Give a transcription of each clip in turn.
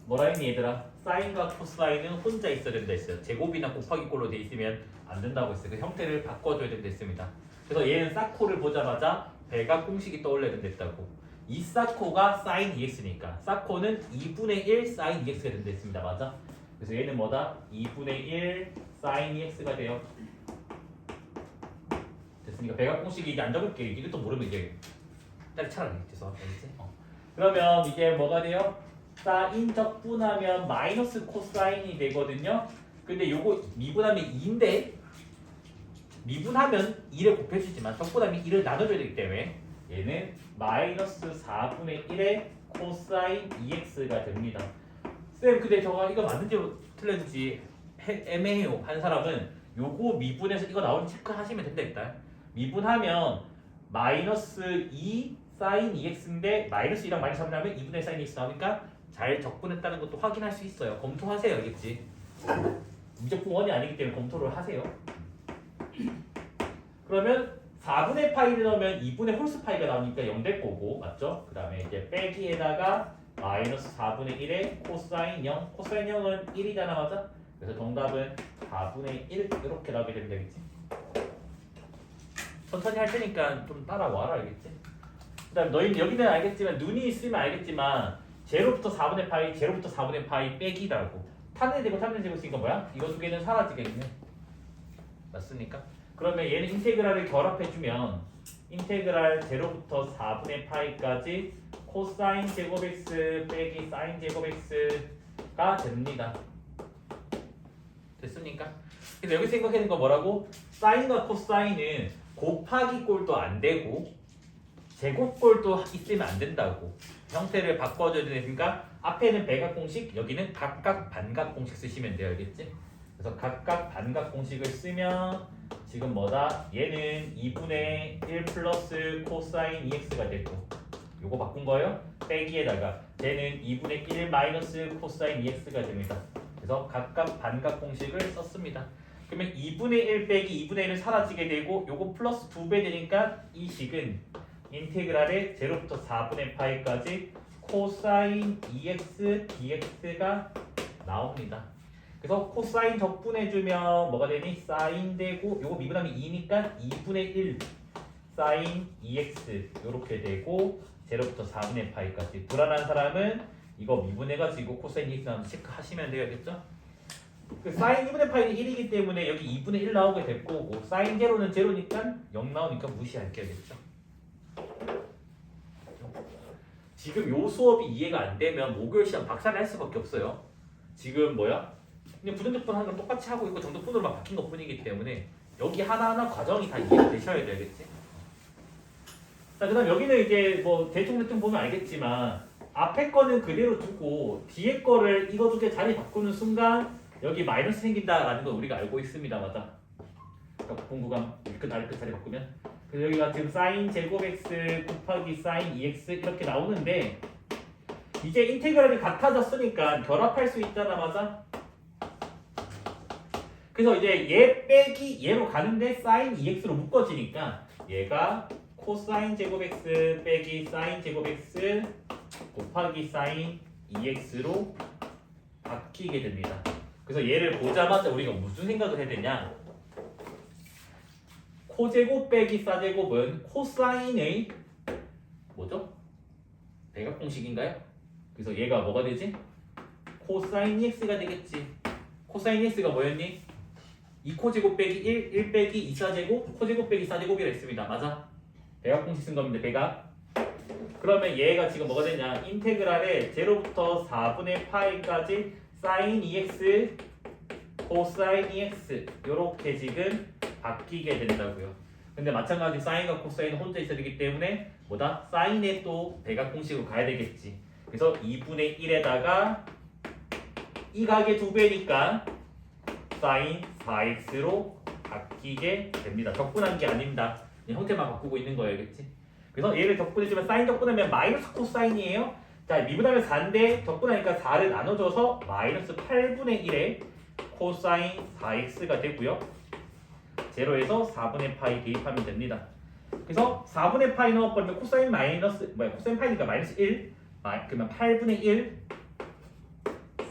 뭐라 했니 얘들아? 사인과 코사인은 혼자 있어야 된다 했어요. 제곱이나 곱하기꼴로 돼 있으면 안 된다고 했어요. 그 형태를 바꿔줘야 된다 했습니다. 그래서 얘는 사코를 보자마자 배각 공식이 떠올려야 된다 했다고. 이 사코가 사인 2x니까 사코는 2분의 1 사인 2x가 된다 했습니다. 맞아? 그래서 얘는 뭐다? 2분의 1 사인 2x가 돼요. 됐으니까 배각 공식이 이제 안 적을게. 이것도 모르면 이제 딸 차라리 죄송합니다. 그러면 이제 뭐가 돼요? 사인 적분하면 마이너스 코사인이 되거든요. 근데 요거 미분하면 2인데 미분하면 2를 곱해주지만 적분하면 2를 나눠줘야 되기 때문에 얘는 마이너스 4분의 1의 코사인 2x가 됩니다. 쌤 근데 저거 이거 맞는지 틀렸는지 애매해요 한 사람은 요거 미분해서 이거 나오는지 체크하시면 된다 일단. 미분하면 마이너스 2 사인 2x인데 마이너스 2랑 마이너스 3을 하면 2분의 사인 2x 나오니까 잘 적분했다는 것도 확인할 수 있어요. 검토하세요. 알겠지? 무조건 원이 아니기 때문에 검토를 하세요. 그러면 4분의 파이를 넣으면 2분의 홀수 파이가 나오니까 0 될 거고 맞죠? 그 다음에 이제 빼기에다가 마이너스 4분의 1의 코사인 0 코사인 0은 1이잖아 맞아? 그래서 정답은 4분의 1 이렇게 나오게 되면 되겠지? 천천히 할 테니까 좀 따라와라 알겠지? 그 다음 너희는 여기는 알겠지만 눈이 있으면 알겠지만 제로부터 4분의 파이 제로부터 4분의 파이 빼기라고 탄의 제곱 탄의 제곱 있으니까 뭐야? 이거 두 개는 사라지겠네 맞습니까? 그러면 얘는 인테그랄을 결합해주면 인테그랄 제로부터 4분의 파이까지 코사인 제곱 x 빼기 사인 제곱 x가 됩니다. 됐습니까? 그래서 여기 생각하는 거 뭐라고? 사인과 코사인은 곱하기 꼴도 안 되고 제곱꼴도 있으면 안 된다고. 형태를 바꿔줘야 되니까 앞에는 배각 공식, 여기는 각각 반각 공식 쓰시면 돼요. 알겠지? 그래서 각각 반각 공식을 쓰면 지금 뭐다? 얘는 2분의 1 플러스 코사인 2x가 되고 요거 바꾼 거예요? 빼기에다가 얘는 2분의 1 마이너스 코사인 2x가 됩니다. 그래서 각각 반각 공식을 썼습니다. 그러면 2분의 1 빼기 2분의 1은 사라지게 되고 요거 플러스 2배 되니까 이 식은 인테그랄의 제로부터 4분의 파이까지 코사인 2x dx가 나옵니다. 그래서 코사인 적분해주면 뭐가 되니? 사인 되고 요거 미분하면 2니까 2분의 1 사인 2x 요렇게 되고 제로부터 4분의 파이까지. 불안한 사람은 이거 미분해가지고 코사인 2x 나오면 체크하시면 되겠죠? 그 사인 2분의 파이는 1이기 때문에 여기 2분의 1 나오게 될 거고 사인 제로는 제로니까 0 나오니까 무시할게요겠죠? 지금 요 수업이 이해가 안 되면 목요일 시험 박살날 수밖에 없어요. 지금 뭐야? 그냥 부등적분 하는 건 똑같이 하고 있고 정적분으로만 바뀐 것 뿐이기 때문에 여기 하나하나 과정이 다 이해가 되셔야 되겠지? 자, 그 다음 여기는 이제 뭐 대충 보면 알겠지만 앞에 거는 그대로 두고 뒤에 거를 이거 두 개 자리 바꾸는 순간 여기 마이너스 생긴다라는 건 우리가 알고 있습니다. 맞아? 그러니까 공구감 끝 아래 끝 자리 바꾸면 그래서 여기가 지금 사인 제곱 x 곱하기 사인 2x 이렇게 나오는데 이제 인테그랄이 같아졌으니까 결합할 수 있잖아 맞아? 그래서 이제 얘 빼기 얘로 가는데 사인 2x로 묶어지니까 얘가 코사인 제곱 x 빼기 사인 제곱 x 곱하기 사인 2x로 바뀌게 됩니다. 그래서 얘를 보자마자 우리가 무슨 생각을 해야 되냐? 코제곱 빼기 사제곱은 코사인의 뭐죠? 배각 공식인가요? 그래서 얘가 뭐가 되지? 코사인 2x가 되겠지. 코사인 2x가 뭐였니? 2코제곱 빼기 1 빼기 2사제곱 코제곱 빼기 4제곱이라 했습니다. 맞아? 배각 공식 쓴 겁니다. 배각. 그러면 얘가 지금 뭐가 되냐? 인테그랄에 제로부터 4분의 파이까지 사인 2x 코사인 2x 요렇게 지금 바뀌게 된다고요. 근데 마찬가지 사인과 코사인은 혼자 있어야 되기 때문에 뭐다? 사인에 또 배각 공식으로 가야 되겠지. 그래서 2분의 1에다가 이 각의 2배니까 사인 4x로 바뀌게 됩니다. 적분한 게 아닙니다. 형태만 바꾸고 있는 거예요. 알겠지? 그래서 얘를 적분해주면 사인 적분하면 마이너스 코사인이에요. 자, 미분하면 4인데 적분하니까 4를 나눠줘서 마이너스 8분의 1의 코사인 4x가 되고요. 제로에서 4분의 파이 대입하면 됩니다. 그래서 4분의 파이 넣어버리면 코사인 마이너스 코사인 파이니까 마이너스 1 그러면 8분의 1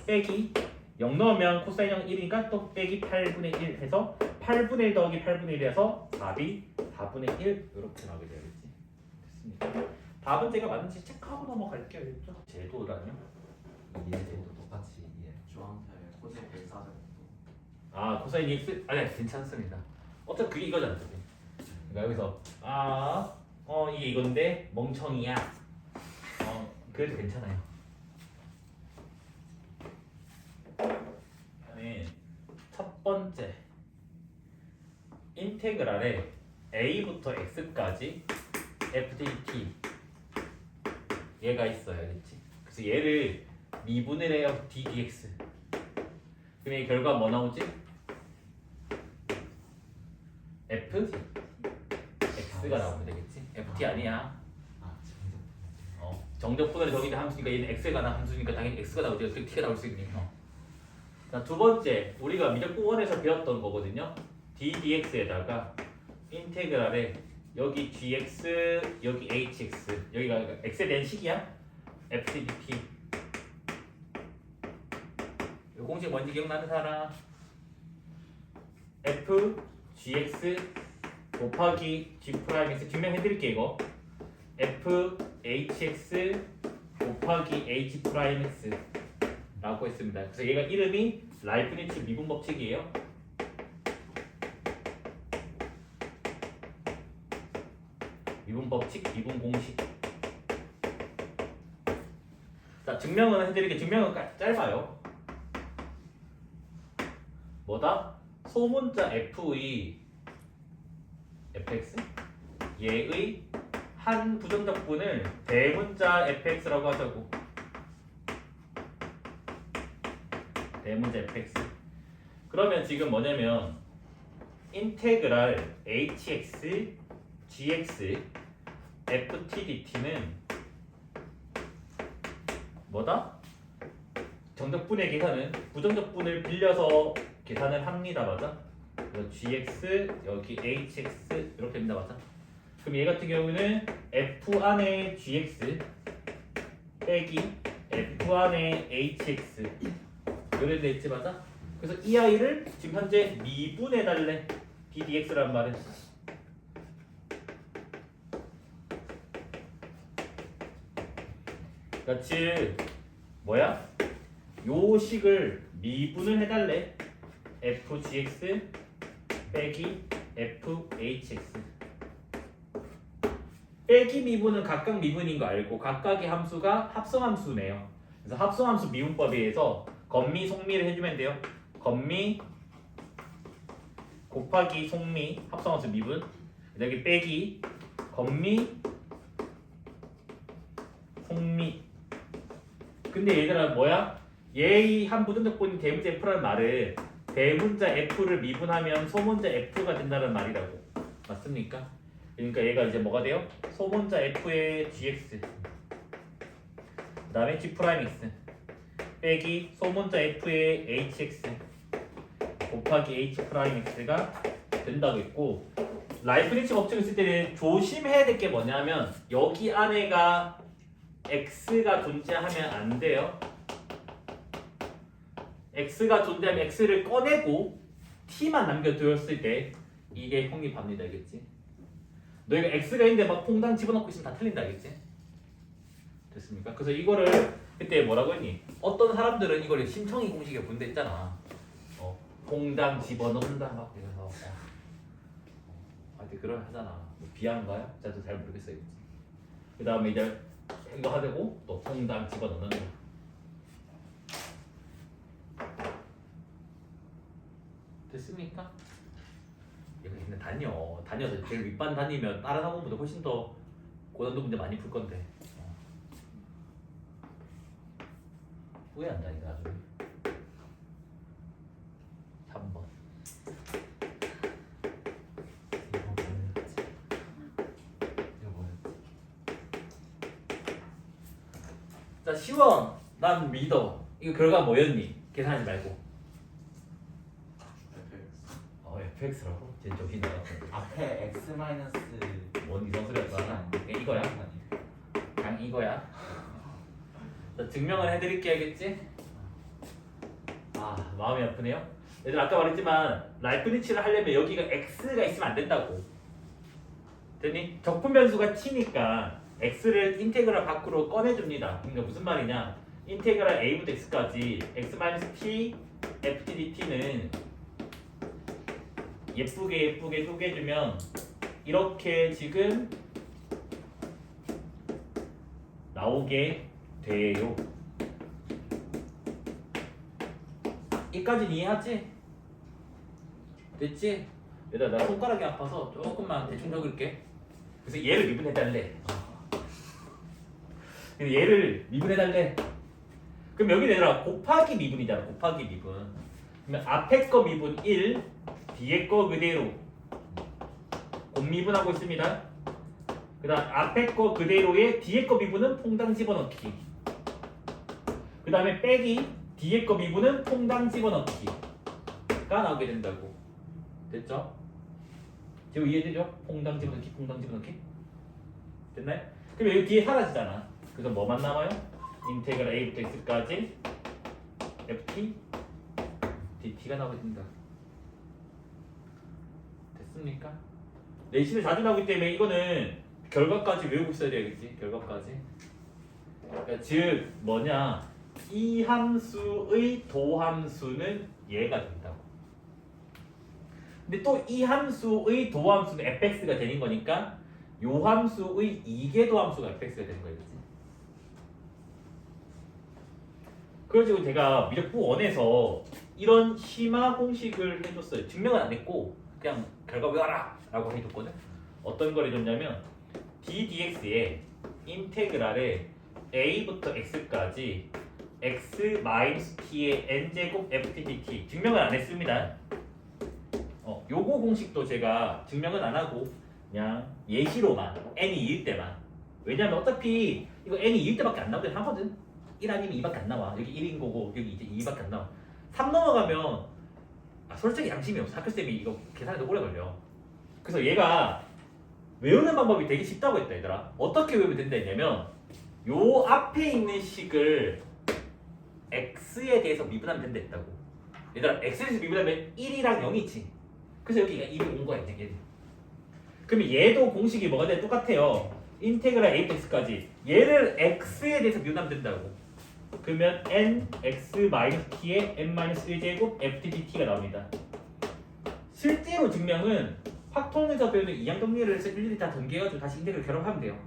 빼기 0 넣으면 코사인 0 1이니까 또 빼기 8분의 1 해서 8분의 1 더하기 8분의 1에서 답이 4분의 1 이렇게 나오게 되겠지. 됐습니까? 답은 제가 맞는지 체크하고 넘어갈게요. 알겠죠? 제도라뇨? 얘도 똑같이 주황색 코제 백사점도 아 코사인 x 아니 괜찮습니다. 어차피 그게 이거잖아. 그러니까 여기서 이게 이건데 멍청이야. 그래도 괜찮아요. 그다음에 첫 번째 인테그랄에 a부터 x까지 fdt 얘가 있어야 겠지. 그래서 얘를 미분을 해요 d dx. 그럼 이 결과 뭐 나오지? f x가 나오면 되겠지. ft 아니야. 정적분을 저기 함수니까 얘는 x가 나 함수니까 당연히 x가 나오지. 어떻게 t가 나올 수 있니? 자, 두 번째 우리가 미적분 1에서 배웠던 거거든요. d dx에다가 인테그랄에 여기 gx 여기 hx 여기가 x에 대한 식이야. f dt 이 공식 뭔지 기억나는 사람? f gx 곱하기 g 프라임x 증명해드릴게 이거. f hx 곱하기 h 프라임x 라고 했습니다. 그래서 얘가 이름이 라이프니츠 미분 법칙이에요. 미분 법칙, 미분 공식. 자, 증명은 해드릴게. 증명은 짧아요. 뭐다? 소문자 f의 fx 얘의 한 부정적분을 대문자 fx라고 하자고. 대문자 fx. 그러면 지금 뭐냐면 인테그랄 hx gx ft dt는 뭐다? 정적분의 계산은 부정적분을 빌려서 계산을 합니다. 맞아? gx 여기 hx 이렇게 됩니다. 맞아? 그럼 얘 같은 경우는 f 안에 gx 빼기 f 안에 hx 이렇게 돼 있지. 맞아? 그래서 이 아이를 지금 현재 미분해 달래. ddx란 말은 그러니까 즉 뭐야? 요 식을 미분을 해달래. fgx 빼기 fhx. 빼기 미분은 각각 미분인 거 알고 각각의 함수가 합성함수네요. 그래서 합성함수 미분법에 의해서 건미 속미를 해주면 돼요. 건미 곱하기 속미 합성함수 미분 여기 빼기 건미 속미. 근데 얘들아 뭐야? 얘의 한 부정적분이 대문자 f라는 말은 대문자 f를 미분하면 소문자 f가 된다는 말이라고. 맞습니까? 그러니까 얘가 이제 뭐가 돼요? 소문자 f의 gx 그 다음에 g 프라임 x 빼기 소문자 f의 hx 곱하기 h 프라임 x가 된다고 했고, 라이프니츠 법칙을 쓸 때는 조심해야 될 게 뭐냐면 여기 안에가 x가 존재하면 안 돼요. x가 존재하면 x를 꺼내고 t만 남겨두었을 때 이게 성립합니다. 알겠지? 너희가 x가 있는데 막 퐁당 집어넣고 있으면 다 틀린다. 알겠지? 됐습니까? 그래서 이거를 그때 뭐라고 했니? 어떤 사람들은 이거를 심청이 공식에 분대했잖아. 퐁당 집어넣는다 막 이래서 하여튼 그런 하잖아. 뭐 비하인가요? 저도 잘 모르겠어요. 그 다음에 이제 이거 하고 또 퐁당 집어넣는 거. 됐습니까? 이거 근데 다녀서 제일 윗반 다니면 다른 학원보다 훨씬 더 고난도 문제 많이 풀 건데 후회한다 이거 아주. 3번 이거 뭐였지? 자 시원 난 믿어. 이거 결과 뭐였니? 계산하지 말고. fx라고? 쟤 정신 나갔어. 앞에 x 마이너스 뭔 이상 소리 할까? 그냥 이거야? 그냥 이거야? 자 증명을 해드릴게. 알겠지? 아 마음이 아프네요. 얘들 아까 말했지만 라이프니츠를 하려면 여기가 x가 있으면 안 된다고. 됐니? 적분 변수가 t니까 x를 인테그랄 밖으로 꺼내줍니다. 그러니까 무슨 말이냐? 인테그랄 a부터 x까지 x-t ftdt는 예쁘게 쪼개주면 이렇게 지금 나오게 돼요. 이까지는 이해하지? 됐지? 얘들아 나 손가락이 아파서 조금만 대충 적을게. 그래서 얘를 미분해달래. 얘를 미분해달래. 그럼 여기 얘들아 곱하기 미분이잖아. 곱하기 미분. 그러면 앞에 거 미분 1, 뒤에 거 그대로 곱미분하고 있습니다. 그 다음 앞에 거 그대로에 뒤에 거 미분은 퐁당 집어넣기. 그 다음에 빼기 뒤에 거 미분은 퐁당 집어넣기가 나오게 된다고. 됐죠? 지금 이해되죠? 퐁당 집어넣기, 퐁당 집어넣기. 됐나요? 그럼 여기 뒤에 사라지잖아. 그래서 뭐만 남아요? 인테그랄 a부터 x까지 ft dt가 나오게 된다. 됐습니까? 내신을 자주 나오기 때문에 이거는 결과까지 외우고 있어야 되겠지. 결과까지. 그러니까 즉 뭐냐? 이 함수의 도함수는 얘가 된다고. 근데 또 이 함수의 도함수는 fx가 되는 거니까 요 함수의 이계 도함수가 fx가 되는 거겠지. 그래가지고 제가 미적부 1에서 이런 심화 공식을 해줬어요. 증명은 안 했고 그냥 결과 외워라 라고 해줬거든. 어떤 걸 해줬냐면 ddx에 인테그랄에 a부터 x까지 x-t의 n제곱 ftdt 증명은 안 했습니다. 요거 공식도 제가 증명은 안 하고 그냥 예시로만 n이 2일 때만. 왜냐면 어차피 이거 n이 2일 때밖에 안 나오긴 하거든. 1 아니면 2밖에 안 나와. 여기 1인 거고 여기 이제 2밖에 안 나와. 3 넘어가면 솔직히 양심이 없어. 학교쌤이 이거 계산해도 오래 걸려. 그래서 얘가 외우는 방법이 되게 쉽다고 했다 얘들아. 어떻게 외우면 된다 했냐면 요 앞에 있는 식을 x에 대해서 미분하면 된다 했다고. 얘들아 x에 대해서 미분하면 1이랑 0이지. 그래서 여기가 1이 온 거야 이제 얘는. 그러면 얘도 공식이 뭐가 돼? 똑같아요. 인테그랄 a부터 x까지 얘를 x에 대해서 미분하면 된다고. 그러면 n(x-t의 n-1제곱 ftdt가 나옵니다. 실제로 증명은 확통에서 배우는 이항정리를 해서 일일이 다 전개해가지고 다시 인테그랄 결합하면 돼요.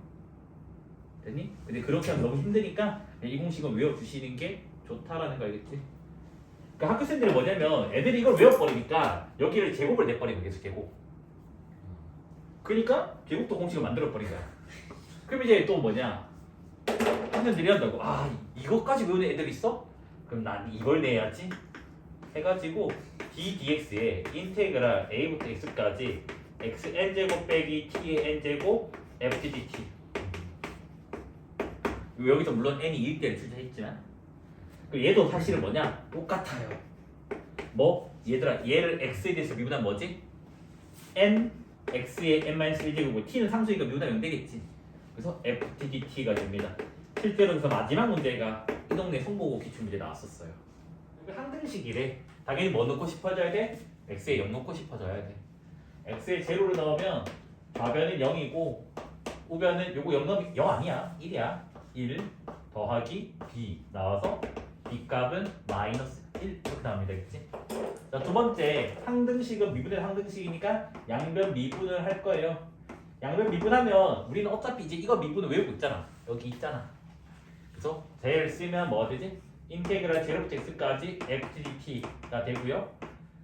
됐니? 근데 그렇게 하면 너무 힘드니까 이 공식은 외워주시는 게 좋다라는 거 알겠지? 그러니까 학교생들은 뭐냐면 애들이 이걸 외워버리니까 여기를 제곱을 내버리고 계속 제곱. 그러니까 제곱도 공식을 만들어버린 거야. 그럼 이제 또 뭐냐? 학생들이 한다고 이것까지 외우는 애들 있어? 그럼 난 이걸 내야지 해가지고 ddx에 인테그랄 a부터 x까지 xn제곱 빼기 t의 n제곱 ftdt. 여기서 물론 n이 2일 때를 출제했지만 얘도 사실은 뭐냐? 똑같아요. 뭐? 얘들아 얘를 x에 대해서 미분하면 뭐지? n x의 n-1제곱이고 t는 상수니까 미분하면 0 되겠지. 그래서 ftdt가 됩니다. 실제로 그래서 마지막 문제가 이 동네 송보고 기출문제 나왔었어요. 항등식이래. 당연히 뭐 넣고 싶어져야 돼? x에 0 넣고 싶어져야 돼. x에 제로를 넣으면 좌변은 0이고 우변은 요거 0 넣으면 0 아니야. 1이야. 1 더하기 b 나와서 b 값은 -1 이렇게 나옵니다. 그치? 자, 두 번째 항등식은 미분의 항등식이니까 양변 미분을 할 거예요. 양변 미분하면 우리는 어차피 이제 이거 미분을 외우고 있잖아. 여기 있잖아. 그래서 제를 쓰면 뭐가 되지? 인테그랄 제로부터 x까지 ftdt가 되고요.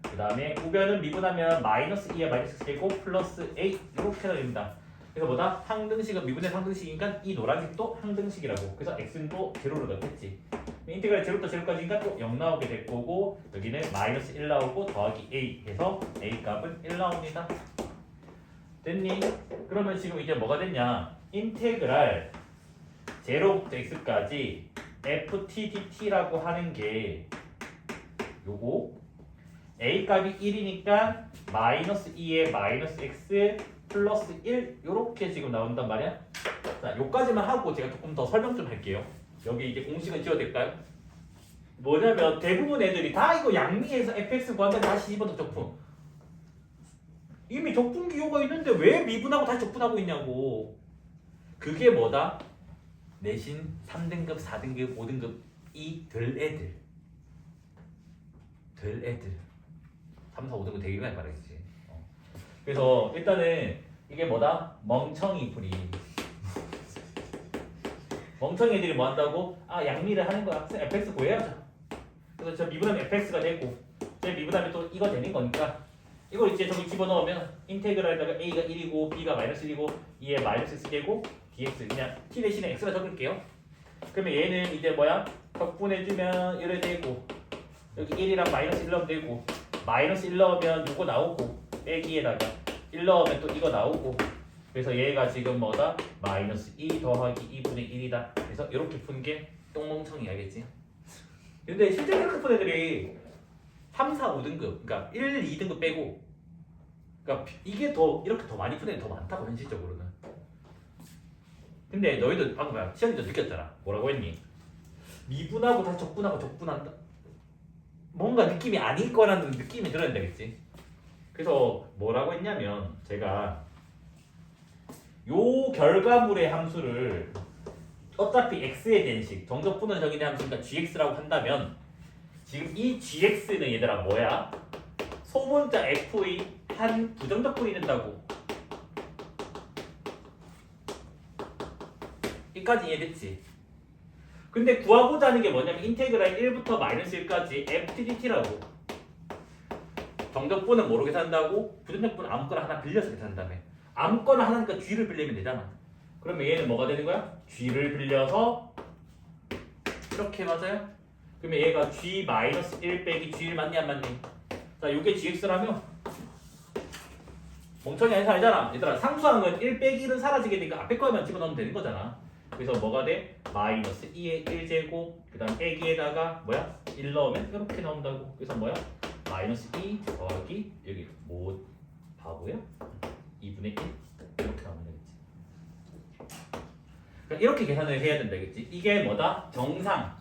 그 다음에 우변은 미분하면 -2와 -x제곱 플러스 a 이렇게 됩니다. 그래서 뭐다? 항등식은 미분의 항등식이니까 이 노란색도 항등식이라고. 그래서 x는 또 제로로 넣겠지. 인테그랄 제로부터 제로까지니까 또 0 나오게 될 거고 여기는 -1 나오고 더하기 a 해서 a 값은 1 나옵니다. 됐니? 그러면 지금 이제 뭐가 됐냐? 인테그랄 제로부터 x까지 ftdt라고 하는 게 요거 a 값이 1이니까 -2에 -x 플러스 1 요렇게 지금 나온단 말이야. 자, 요까지만 하고 제가 조금 더 설명 좀 할게요. 여기 이제 공식은 지워도 될까요? 뭐냐면 대부분 애들이 다 이거 양미에서 fx 구한다 다시 집어넣어 적분. 이미 적분 기호가 있는데 왜 미분하고 다시 적분하고 있냐고. 그게 뭐다? 내신 3등급, 4등급, 5등급 이 덜 애들. 덜 애들. 3, 4, 5등급 되게 많이 말하겠지. 그래서 일단은 이게 뭐다? 멍청이 풀이. 멍청이 애들이 뭐 한다고? 아 양미를 하는 거야. fx 구해야죠. 그래서 저 미분하면 fx가 되고 제 미분하면 또 이거 되는 거니까 이걸 이제 저기 집어넣으면 인테그랄에다가 a가 1이고 b가 마이너스 1이고 2에 마이너스 x 되고 dx 그냥 t 대신에 x가 적을게요. 그러면 얘는 이제 뭐야? 적분해주면 이래 되고 여기 1이랑 마이너스 1 넣으면 되고 마이너스 1 넣으면 이거 나오고 빼기에다가 1 넣으면 또 이거 나오고 그래서 얘가 지금 뭐다? 마이너스 2 더하기 2분의 1이다. 그래서 이렇게 푼 게 똥멍청이 알겠지? 근데 실제 그렇게 푼 애들이 3, 4, 5등급 그러니까 1, 2등급 빼고 그러니까 이게 더 이렇게 더 많이 푼 애들 더 많다고 현실적으로는. 근데 너희도 방금 뭐야? 시현이도 느꼈잖아. 뭐라고 했니? 미분하고 다시 적분하고 적분한다. 뭔가 느낌이 아닐 거라는 느낌이 들어야 되겠지. 그래서 뭐라고 했냐면 제가 요 결과물의 함수를 어차피 x에 대한 식 정적분은 정의된 함수니까 gx라고 한다면 지금 이 gx는 얘들아 뭐야? 소문자 f의 한 부정적분이 된다고. 여기까지 이해됐지? 근데 구하고자 하는 게 뭐냐면 인테그랄 1부터 마이너스 1까지 ftdt라고. 정적분은 모르게 산다고 부정적분은 아무거나 하나 빌려서 계산한다며. 아무거나 하나니까 g를 빌리면 되잖아. 그러면 얘는 뭐가 되는 거야? g를 빌려서 이렇게 맞아요? 그러면 얘가 g-1 빼기 g를 맞니 안 맞니? 자 요게 gx라면 멍청이 아닌 사람 아니잖아. 얘들아 상수항은 1 빼기 1은 사라지게 되니까 앞에 거만 집어넣으면 되는 거잖아. 그래서 뭐가 돼? 마이너스 2의 1제곱 그 다음 빼기에다가 뭐야? 1 넣으면 이렇게 나온다고. 그래서 뭐야? 마이너스 2 더하기 여기 뭐 바보야? 2분의 1 이렇게 나오면 되겠지. 그러니까 이렇게 계산을 해야 된다겠지. 이게 뭐다? 정상.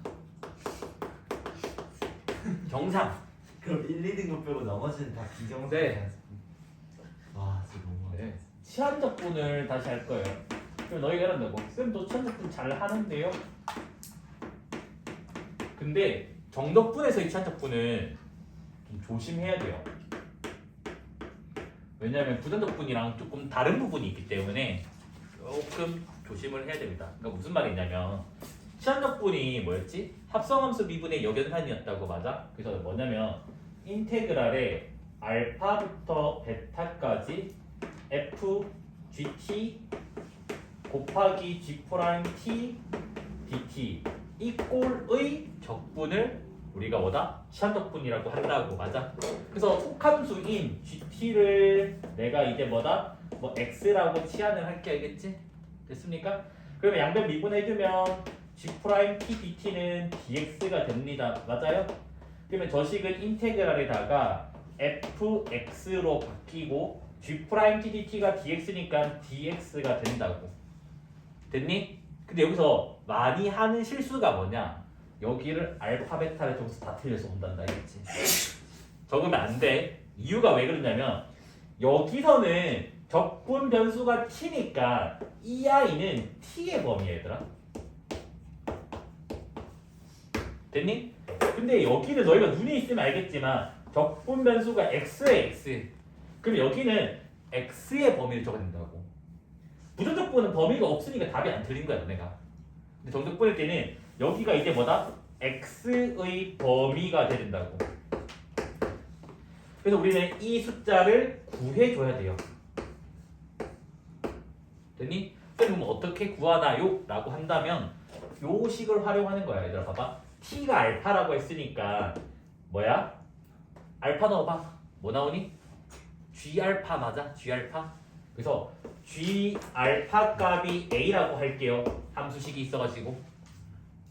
정상. 그럼 1, 2등급 빼고 나머지는 다 비정상. 네. 와 진짜 너무 많아. 네. 치환적분을 다시 할 거예요. 그럼 너희가 이런다고. 쌤도 치환적분 잘 하는데요. 근데 정적분에서의 치환적분은 좀 조심해야 돼요. 왜냐하면 부정적분이랑 조금 다른 부분이 있기 때문에 조금 조심을 해야 됩니다. 그러니까 무슨 말이냐면 치환적분이 뭐였지? 합성함수 미분의 역연산이었다고. 맞아? 그래서 뭐냐면 인테그랄에 알파부터 베타까지 f gt 곱하기 g 프라임 t dt 이 꼴의 적분을 우리가 뭐다? 치환적분이라고 한다고. 맞아? 그래서 속함수인 gt를 내가 이제 뭐다? 뭐 x라고 치환을 할게. 알겠지? 됐습니까? 그러면 양변 미분해주면 g 프라임 t dt는 dx가 됩니다. 맞아요? 그러면 저 식은 인테그랄에다가 fx로 바뀌고 g 프라임 t dt가 dx니까 dx가 된다고. 됐니? 근데 여기서 많이 하는 실수가 뭐냐? 여기를 알파 베타를 적어서 다 틀려서 온단다. 알겠지? 적으면 안 돼. 이유가 왜 그러냐면 여기서는 적분 변수가 t니까 이 i는 t의 범위야 얘들아. 됐니? 근데 여기는 너희가 눈이 있으면 알겠지만 적분 변수가 x에 x. 그럼 여기는 x의 범위를 적어야 된다고. 부정적분은 범위가 없으니까 답이 안 틀린 거야 너네가. 근데 정적분일 때는 여기가 이제 뭐다? x의 범위가 돼야 된다고. 그래서 우리는 이 숫자를 구해줘야 돼요. 됐니? 그럼 어떻게 구하나요? 라고 한다면 요 식을 활용하는 거야. 얘들아 봐봐. t가 알파라고 했으니까 뭐야? 알파 넣어봐. 뭐 나오니? g알파 맞아? g알파? 그래서 g알파 값이 a라고 할게요. 함수식이 있어가지고.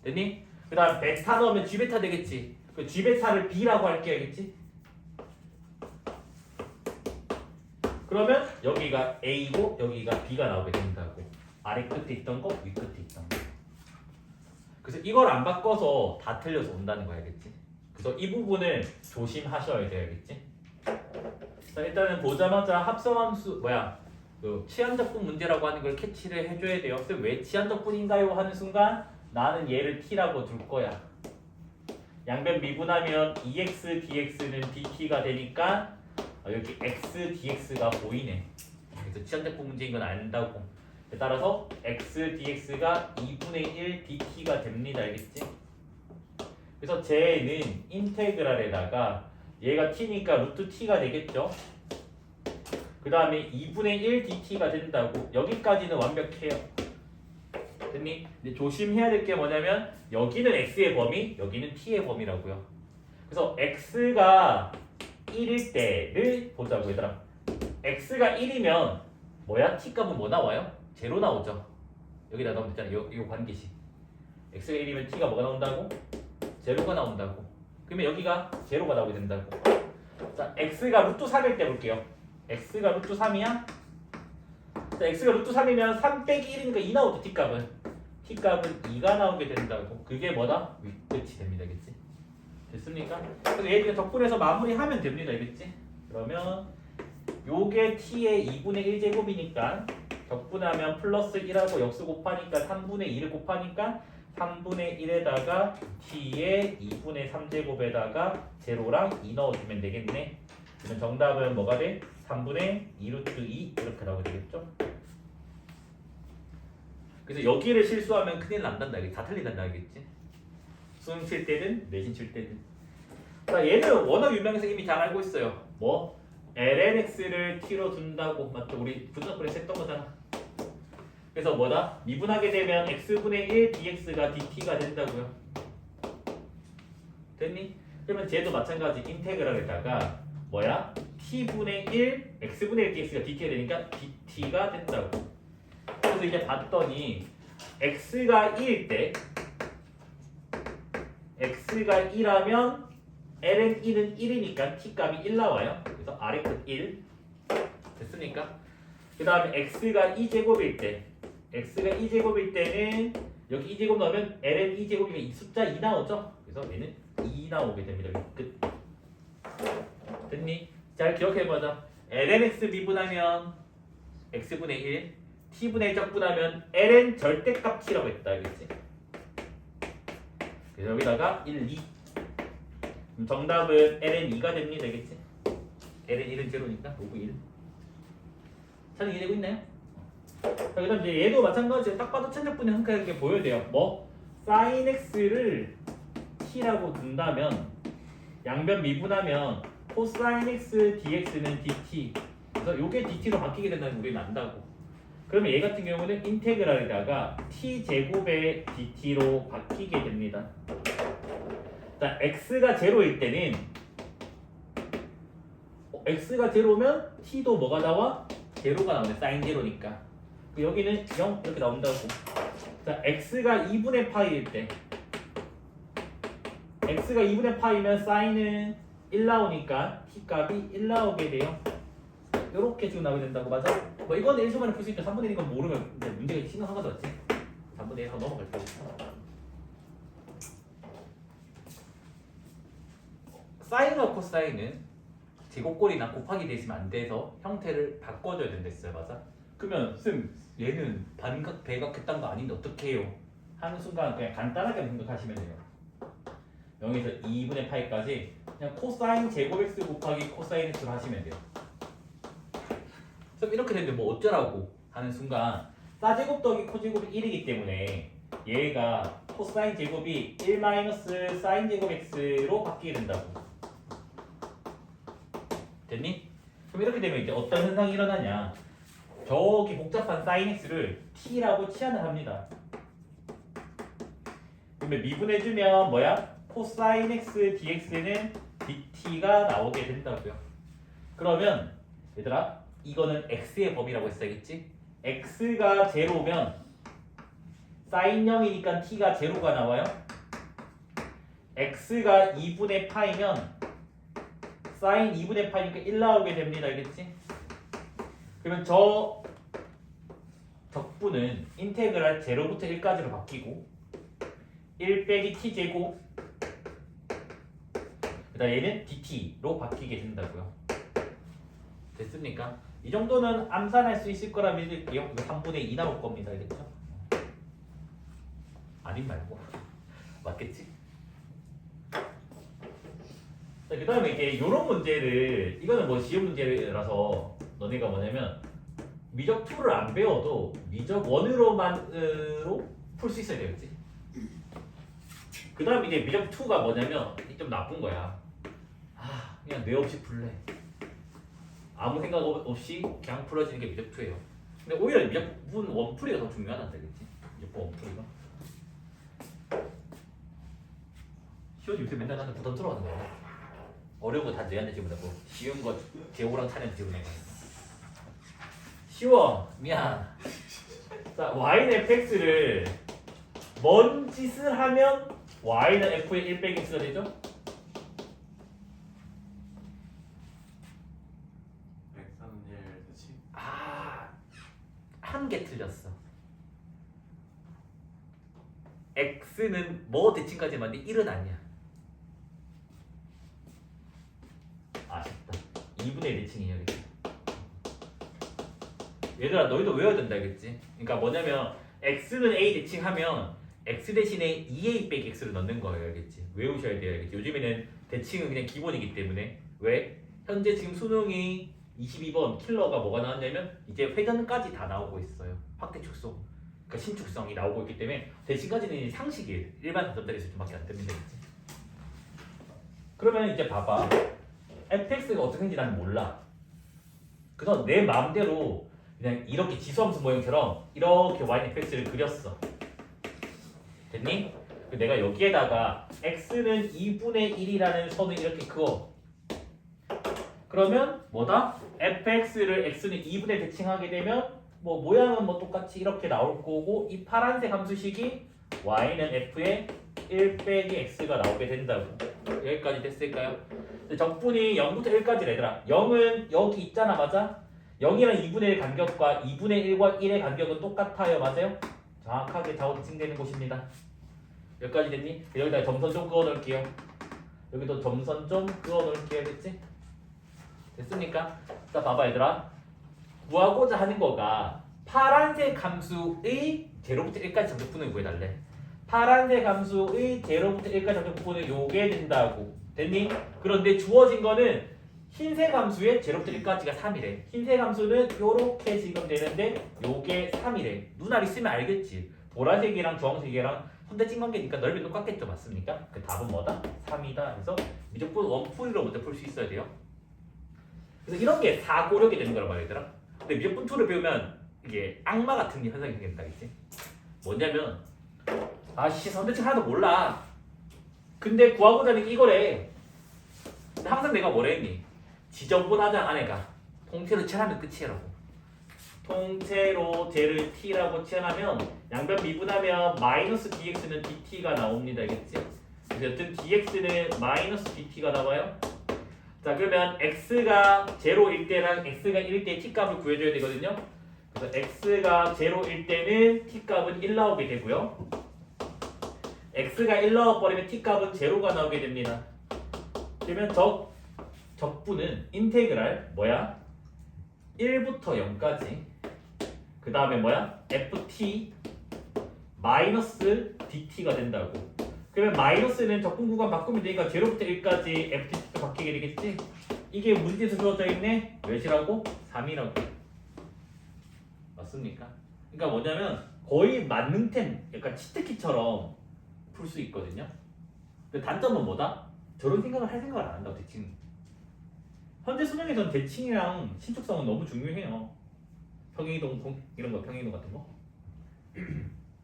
됐니? 그 다음 베타 넣으면 g베타 되겠지. 그 g베타를 b라고 할게요. 알겠지? 그러면 여기가 a고 여기가 b가 나오게 된다고. 아래 끝에 있던 거 위 끝에 있던 거. 그래서 이걸 안 바꿔서 다 틀려서 온다는 거 알겠지? 그래서 이 부분을 조심하셔야 돼야겠지? 자, 일단은 보자마자 합성함수 그 치환적분 문제라고 하는 걸 캐치를 해줘야 돼요. 그래서 왜 치환적분인가요? 하는 순간 나는 얘를 t라고 둘 거야. 양변 미분하면 EX DX는 DT가 되니까 여기 X DX가 보이네. 그래서 치환적분 문제인 건 안다고. 따라서 X DX가 2분의 1 DT가 됩니다. 알겠지? 그래서 쟤는 인테그랄에다가 얘가 t니까 루트 t가 되겠죠? 그 다음에 2분의 1 dt가 된다고. 여기까지는 완벽해요. 됐니? 근데 조심해야 될 게 뭐냐면 여기는 x의 범위, 여기는 t의 범위라고요. 그래서 x가 1일 때를 보자고 얘들아. x가 1이면 t 값은 뭐 나와요? 제로 나오죠. 여기다 넣으면 되잖아. 요 관계식. x가 1이면 t가 뭐가 나온다고? 제로가 나온다고. 그러면 여기가 제로가 나오게 된다고. 자, x가 루트 3일 때 볼게요. x가 루트 3이야? 자, x가 루트 3이면 3 빼기 1이니까 2 나오죠. t값은. t값은 2가 나오게 된다고. 그게 뭐다? 윗끝이 됩니다. 알겠지? 됐습니까? 그래서 얘 적분해서 마무리하면 됩니다. 알겠지? 그러면 요게 t의 2분의 1제곱이니까 적분하면 플러스 1하고 역수 곱하니까 3분의 2를 곱하니까 3분의 1에다가 t의 2분의 3제곱에다가 제로랑 2 넣어주면 되겠네. 그러면 정답은 뭐가 돼? 3분의 2 루트 2 이렇게 나오게 되겠죠? 그래서 여기를 실수하면 큰일 난단다. 다 틀린단다. 알겠지? 수능 칠 때든 내신 칠 때든. 자, 얘는 워낙 유명해서 이미 잘 알고 있어요. 뭐? lnx를 t로 둔다고. 맞죠? 우리 분석분에서 했던 거잖아. 그래서 미분하게 되면 x분의 1 dx가 dt가 된다고요. 됐니? 그러면 쟤도 마찬가지 인테그랄에다가 t분의 1 x분의 1 dx가 dt가 되니까 dt가 된다고. 그래서 이제 봤더니 x가 2일 때 x가 2라면 ln 2는 1이니까 t값이 1 나와요. 그래서 아래 끝 1 됐습니까? 그 다음에 x가 2제곱일 때 x가 2제곱일 때는 여기 2제곱 넣으면 ln 2제곱이면 이 숫자 2 나오죠? 그래서 얘는 2 나오게 됩니다. 끝. 됐니? 잘 기억해보자. lnx 미분하면 x분의 1 t분의 1 적분하면 ln 절대값 t라고 했다. 알겠지? 그래서 여기다가 1, 2 그럼 정답은 ln 2가 됩니다. 알겠지? ln 1은 제로니까 로그 1 잘 이해되고 있나요? 자, 그 다음 이제 얘도 마찬가지로 딱 봐도 천적분이 흔쾌하게 보여야 돼요. sin x를 t라고 둔다면 양변 미분하면 cosine x dx는 dt. 그래서 요게 dt로 바뀌게 된다는 우리는 안다고. 그러면 얘 같은 경우는 인테그랄에다가 t 제곱의 dt로 바뀌게 됩니다. 자, x가 제로일 때는 x가 제로면 t도 뭐가 나와? 제로가 나오네. 사인 제로니까. 여기는 0 이렇게 나온다고. 자, x가 2분의 파이일 때 x가 2분의 파이면 사인은 1 나오니까 t값이 1 나오게 돼요. 이렇게 지금 나오게 된다고. 맞아? 이거는 1초만에 풀 수 있죠. 3분의 1인 건 모르면 이제 문제가 심각한 거죠. 맞지? 3분의 1 하고 넘어갈 거고. 사인과 코사인은 제곱꼴이나 곱하기 되시면 안 돼서 형태를 바꿔줘야 된댔어요. 맞아? 그러면 얘는 반각 대각 했던 거 아닌데 어떻게 해요? 하는 순간 그냥 간단하게 생각하시면 돼요. 0에서 2분의 파이까지 그냥 코사인 제곱 x 곱하기 코사인 x로 하시면 돼요. 그럼 이렇게 되는데 뭐 어쩌라고 하는 순간 사제곱 더하기 코제곱이 1이기 때문에 얘가 코사인 제곱이 1 마이너스 사인 제곱 x로 바뀌게 된다고. 됐니? 그럼 이렇게 되면 이제 어떤 현상이 일어나냐? 저기 복잡한 사인 x를 t라고 치환을 합니다. 그러면 미분해주면 코사인 x dx는 dt가 나오게 된다고요. 그러면 얘들아 이거는 x의 범위라고 했어야겠지? x가 제로면 사인 0이니까 t가 제로가 나와요. x가 2분의 파이면 사인 2분의 파이니까 1 나오게 됩니다. 알겠지? 그러면 저 적분은 인테그랄 0부터 1까지로 바뀌고 1 빼기 t제곱 그다음 얘는 dt로 바뀌게 된다고요. 됐습니까? 이 정도는 암산할 수 있을 거라 믿을게요. 이거 3분의 2 나올 겁니다. 알겠죠? 아님 말고 맞겠지? 그 다음에 이게 이런 문제를 이거는 뭐 시험 문제라서 너네가 뭐냐면 미적 2를 안 배워도 미적 1으로만으로 풀 수 있어야 되겠지? 그 다음 이제 미적 2가 뭐냐면 이게 좀 나쁜 거야. 그냥 뇌 없이 풀래. 아무 생각 없이 그냥 풀어지는 게 미적 2예요. 근데 오히려 미적분 원풀이가 더 중요하다 그랬지? 미적분 원풀이가. 시원이 요새 맨날 나한테 부담스러워하는 거야. 어려운 거 다 내한테 집어넣고 쉬운 거 재호랑 찬이한테 집어넣고. 쉬워. 미안. 자, y는 fx를 뭔 짓을 하면 y는 f의 1 빼기 x가 되죠? 103일 대칭. 한 개 틀렸어. x는 뭐 대칭까지 맞는데 1은 아니야. 아쉽다. 2분의 1 대칭이에요. 이렇게. 얘들아 너희도 외워야 된다 알겠지? 그러니까 뭐냐면 x는 a 대칭하면 x 대신에 2a 빼기 x를 넣는 거예요. 알겠지? 외우셔야 돼요. 알겠지? 요즘에는 대칭은 그냥 기본이기 때문에 왜? 현재 지금 수능이 22번 킬러가 뭐가 나왔냐면 이제 회전까지 다 나오고 있어요. 확대 축소. 그러니까 신축성이 나오고 있기 때문에 대칭까지는 상식이에요. 일반 답답자리 수준밖에 안 됩니다. 알겠지? 그러면 이제 봐봐. fx가 어떻게 생긴지 난 몰라. 그래서 내 마음대로 그냥 이렇게 지수함수 모형처럼 이렇게 y fx를 그렸어. 됐니? 내가 여기에다가 x는 2분의 1이라는 선을 이렇게 그어. 그러면 뭐다? fx를 x는 2분의 대칭하게 되면 뭐 모양은 뭐 똑같이 이렇게 나올 거고 이 파란색 함수식이 y는 f의 1 빼기 x가 나오게 된다고. 여기까지 됐을까요? 적분이 0부터 1까지 얘들아. 0은 여기 있잖아, 맞아? 0이랑 2분의 1 간격과 2분의 1과 1의 간격은 똑같아요, 맞아요? 정확하게 좌우 대칭되는 곳입니다. 여기까지 됐니? 여기다 점선 좀 그어 놓을게요. 여기도 점선 좀 그어 놓을게요, 됐지? 됐습니까? 자, 봐봐 얘들아. 구하고자 하는 거가 파란색 함수의 제로부터 1까지 정적분을 구해달래. 파란색 함수의 제로부터 1까지 정적분을 요게 된다고. 됐니? 그런데 주어진 거는 흰색 함수의 제로부터 1까지가 3이래. 흰색 함수는 요렇게 지금 되는데 요게 3이래. 눈알 있으면 알겠지. 보라색이랑 주황색이랑 선대칭 관계니까 넓이 똑같겠죠. 맞습니까? 그 답은 뭐다? 3이다. 그래서 미적분 원풀이로 먼저 풀 수 있어야 돼요. 그래서 이런 게 사고력이 되는 거란 말이더라. 근데 미적분 2를 배우면 이게 악마 같은 현상이 생긴다겠지. 뭐냐면 아씨 선대칭 하나도 몰라. 근데 구하고자 하는 게 이거래. 근데 항상 내가 뭐라 했니? 지저분하자 안에가 통째로 칠하면 끝이라고. 통째로 쟤를 t라고 칠하면 양변 미분하면 마이너스 dx는 dt가 나옵니다. 알겠지? 그래서 여튼 dx는 마이너스 dt가 나와요. 자 그러면 x가 0일 때랑 x가 1일 때 t값을 구해줘야 되거든요. 그래서 x가 0일 때는 t값은 1 나오게 되고요. x가 1 넣어버리면 t값은 0가 나오게 됩니다. 그러면 적분은 인테그랄 뭐야? 1부터 0까지 그 다음에 뭐야? ft 마이너스 dt가 된다고. 그러면 마이너스는 적분 구간 바꾸면 되니까 0부터 1까지 ft가 바뀌게 되겠지? 이게 문제에서 주어져 있네? 몇이라고? 3이라고. 맞습니까? 그러니까 뭐냐면 거의 만능템 약간 치트키처럼 풀 수 있거든요. 근데 단점은 뭐다? 저런 생각을 할 생각을 안 한다고. 대칭. 현재 수능에서는 대칭이랑 신축성은 너무 중요해요. 평행이동 이런 거, 평행이동 같은 거.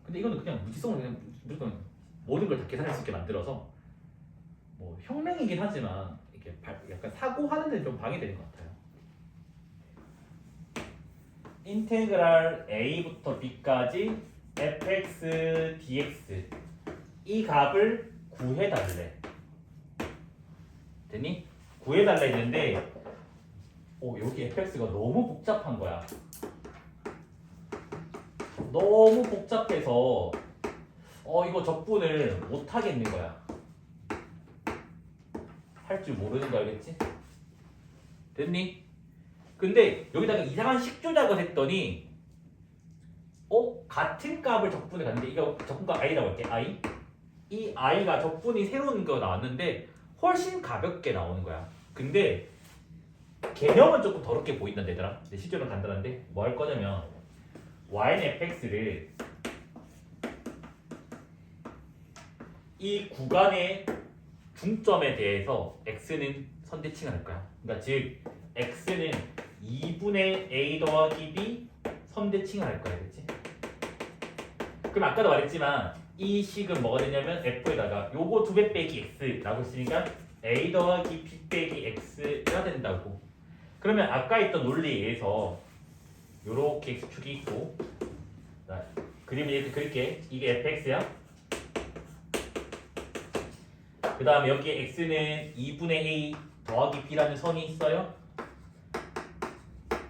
근데 이거는 그냥 무지성을 그냥 무조건 모든 걸 다 계산할 수 있게 만들어서 뭐 혁명이긴 하지만 이렇게 약간 사고하는 데 좀 방해되는 것 같아요. 인테그랄 a부터 b까지 fx dx 이 값을 구해달래. 됐니? 구해달라 했는데 여기 fx가 너무 복잡한 거야. 너무 복잡해서 이거 적분을 못 하겠는 거야. 할 줄 모르는 거 알겠지? 됐니? 근데 여기다가 이상한 식조작을 했더니 같은 값을 적분해 갔는데 이거 적분값 i라고 할게. i. 이 i가 적분이 새로운 거 나왔는데 훨씬 가볍게 나오는 거야. 근데 개념은 조금 더럽게 보인다 얘들아. 근데 실제로는 간단한데 뭐 할 거냐면 y는 fx를 이 구간의 중점에 대해서 x는 선대칭을 할 거야. 그러니까 즉 x는 2분의 a 더하기 b 선대칭을 할 거야. 그렇지? 그럼 아까도 말했지만 이 식은 뭐가 되냐면 f에다가 요거 2배 빼기 x라고 했으니까 a 더하기 b 빼기 x가 된다고. 그러면 아까 했던 논리에 의해서 요렇게 x축이 있고 자, 그림을 이렇게 그릴게. 이게 fx야. 그 다음에 여기에 x는 2분의 a 더하기 b라는 선이 있어요.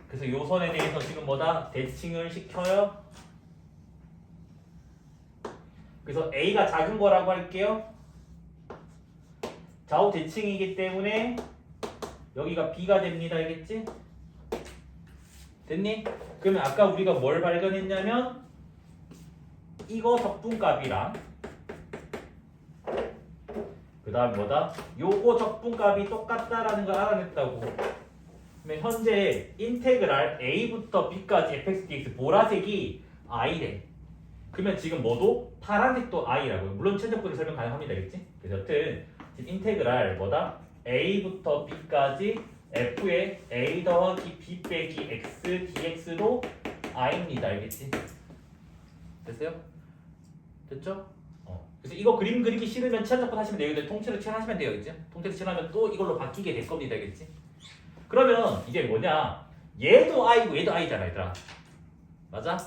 그래서 요 선에 대해서 지금 뭐다? 대칭을 시켜요. 그래서 a가 작은 거라고 할게요. 좌우 대칭이기 때문에 여기가 b가 됩니다. 알겠지? 됐니? 그러면 아까 우리가 뭘 발견했냐면 이거 적분값이랑 그 다음 뭐다? 요거 적분값이 똑같다라는 걸 알아냈다고. 그러면 현재 인테그랄 a부터 b까지 fx dx 보라색이 i래. 그러면 지금 뭐도 파란색도 i라고요. 물론 최적분을 설명 가능합니다. 알겠지? 그래서 여튼 지금 인테그랄 뭐다? a부터 b까지 f의 a 더하기 b 빼기 x dx도 i입니다. 알겠지? 됐어요? 됐죠? 그래서 이거 그림 그리기 싫으면 치환적분 하시면 돼요. 통째로 치환하시면 돼요. 그치? 통째로 치환하면 또 이걸로 바뀌게 될 겁니다. 알겠지? 그러면 이게 뭐냐? 얘도 i고 얘도 i잖아. 얘들아. 맞아?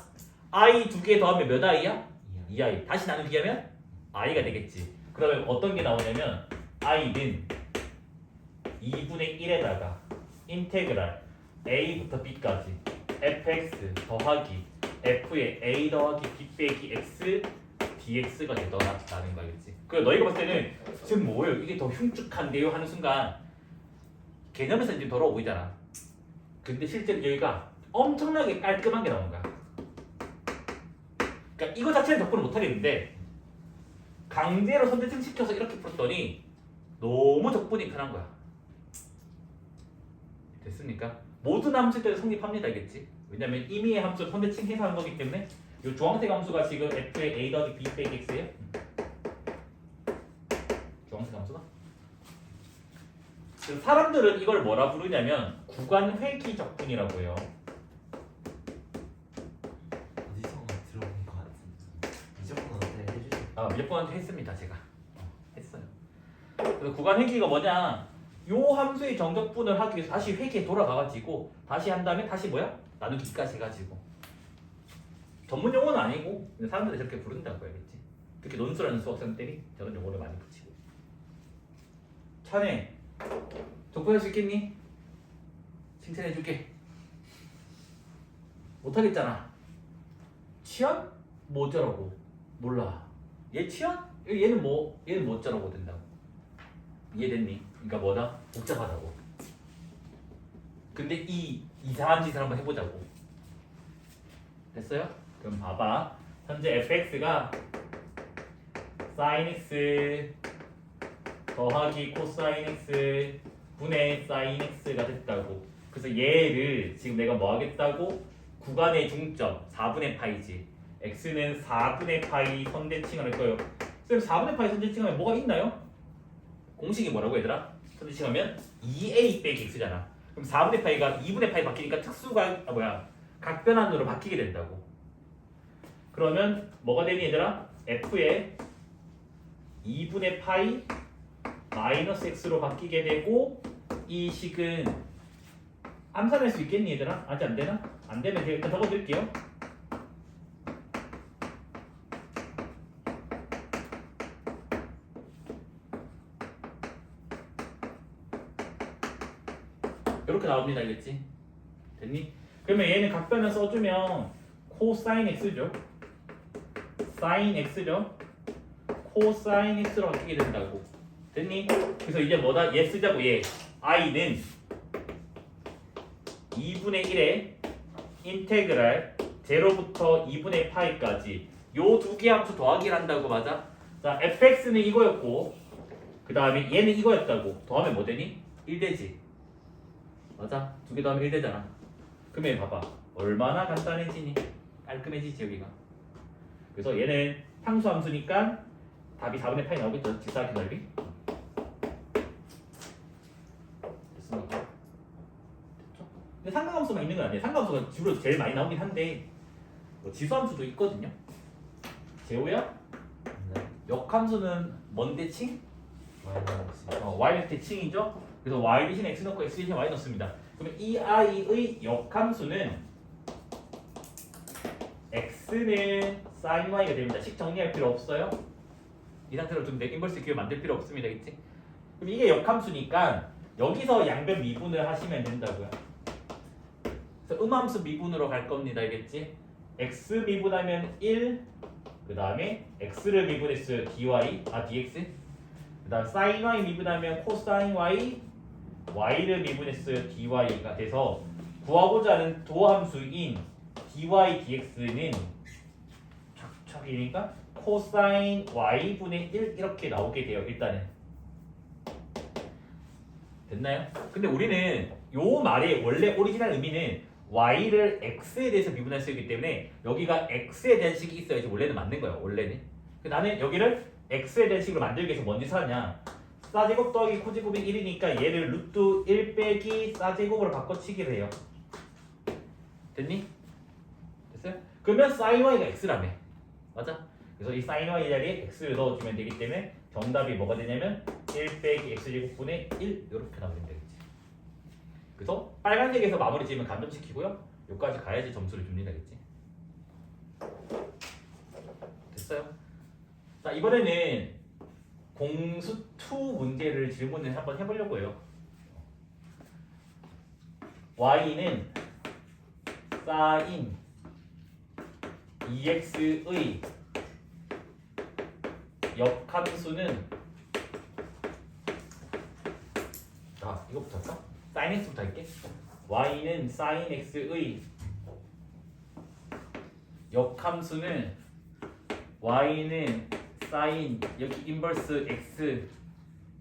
i 두 개 더하면 몇 i야? 2i. 다시 나누기 하면 i가 되겠지. 그러면 어떤 게 나오냐면 i는 2분의 1에다가 인테그랄 a부터 b까지 fx 더하기 f의 a 더하기 b 빼기 x dx가 되더라라는 거겠지. 그래서 너희가 봤을 때는 지금 뭐예요? 이게 더 흉측한데요? 하는 순간 개념에서 이제 더러워 보이잖아. 근데 실제로 여기가 엄청나게 깔끔한 게 나온 거야. 그러니까 이거 자체는 적분을 못 하겠는데 강제로 선대칭 시켜서 이렇게 풀었더니 너무 적분이 편한 거야. 됐습니까? 모든 함수들은 성립합니다. 알겠지? 왜냐면 임의의 함수 선대칭 해서 하는 거기 때문에 이 주황색 함수가 지금 f의 a 더하기 b 빼기 x예요. 주황색 함수가. 그래서 사람들은 이걸 뭐라 부르냐면 구간 회귀 적분이라고 해요. 어디서 들어본 것 같은데 미적분한테 해주세요. 몇번한테 했습니다. 제가 했어요. 그래서 구간 회귀가 뭐냐? 요 함수의 정적분을 하기 위해서 다시 회귀에 돌아가가지고 다시 한 다음에 다시 뭐야? 나누기까지 해가지고. 전문 용어는 아니고 사람들이 저렇게 부른다고 해야겠지. 특히 논술하는 수학생들이 저런 용어를 많이 붙이고. 찬해, 적분할 수 있겠니? 칭찬해줄게. 못하겠잖아. 치안? 뭐 어쩌라고? 몰라. 얘 치안? 얘는 뭐 어쩌라고 된다고. 이해됐니? 그러니까 뭐다? 복잡하다고. 근데 이 이상한 짓을 한번 해보자고. 됐어요? 그럼 봐봐. 현재 fx가 sin x 더하기 코사인 x 분의 sin x가 됐다고. 그래서 얘를 지금 내가 뭐 하겠다고? 구간의 중점 4분의 파이지. x는 4분의 파이 선대칭을 할 거예요. 쌤 4분의 파이 선대칭하면 뭐가 있나요? 공식이 뭐라고 얘들아? 선대칭하면 2a 빼기 x잖아. 그럼 4분의 파이가 2분의 파이 바뀌니까 특수가 각변환으로 바뀌게 된다고. 그러면 뭐가 되니 얘들아? f의 2분의 파이 마이너스 x로 바뀌게 되고 이 식은 암산할 수 있겠니 얘들아? 아직 안 되나? 안 되면 제가 일단 적어드릴게요. 이렇게 나옵니다. 알겠지? 됐니? 그러면 얘는 각변을 써주면 코사인 x죠. 사인 x죠. 코사인 x로 바뀌게 된다고. 됐니? 그래서 이제 뭐다? 얘 쓰자고 얘. i는 2분의 1의 인테그랄 0부터 2분의 파이까지 요 두 개 함수 더하기를 한다고. 맞아? 자, fx는 이거였고 그 다음에 얘는 이거였다고. 더하면 뭐 되니? 1 되지. 맞아? 두 개 더하면 1 되잖아. 그러면 봐봐. 얼마나 간단해지니? 깔끔해지지 여기가. 그래서 얘는 상수 함수니까 답이 4분의 파이 나오겠죠? 직사각형 넓이. 됐습니까? 됐죠? 근데 상가함수만 있는 건 아니에요. 상가함수가 주로 제일 많이 나오긴 한데 뭐 지수함수도 있거든요. 재호야? 네. 역함수는 뭔 대칭? 마이너스. y 대칭이죠? 그래서 y 대신 x 넣고 x 대신 y 넣습니다. 그러면 이 i의 역함수는 x는 sin y가 됩니다. 식 정리할 필요 없어요. 이 상태로 두면 돼. 인버스 기호 만들 필요 없습니다. 그치? 그럼 이게 역함수니까 여기서 양변 미분을 하시면 된다고요. 그래서 음함수 미분으로 갈 겁니다. 알겠지? x 미분하면 1, 그 다음에 x를 미분했어요. dx. 그 다음 sin y 미분하면 cosine y, y를 미분했어요. dy가 돼서 구하고자 하는 도함수인 dy dx는 촥촥이니까 cosine y분의 1 이렇게 나오게 돼요. 일단은 됐나요? 근데 우리는 요 말의 원래 오리지널 의미는 y를 x에 대해서 미분할 수 있기 때문에 여기가 x에 대한 식이 있어야지 원래는 맞는 거예요. 원래는. 나는 여기를 x에 대한 식으로 만들기 위해서 뭔지 찾았냐? 싸제곱 더하기 코제곱이 1이니까 얘를 루트 1 빼기 싸제곱으로 바꿔치기를 해요. 됐니? 됐어요? 그러면 sin y가 x라며. 맞아? 그래서 이 sin y 자리에 x를 넣어주면 되기 때문에 정답이 뭐가 되냐면 1 빼기 x제곱분의 1 이렇게 나오면 되겠지. 그래서 빨간색에서 마무리 지으면 감점시키고요. 여기까지 가야지 점수를 줍니다. 그치? 됐어요? 자, 이번에는 공수 2 문제를 질문을 한번 해보려고 해요. y는 sin ex의 역함수는 자, 이거부터 할까? sin x부터 할게. y는 sin x의 역함수는 y는 sin 여기 인버스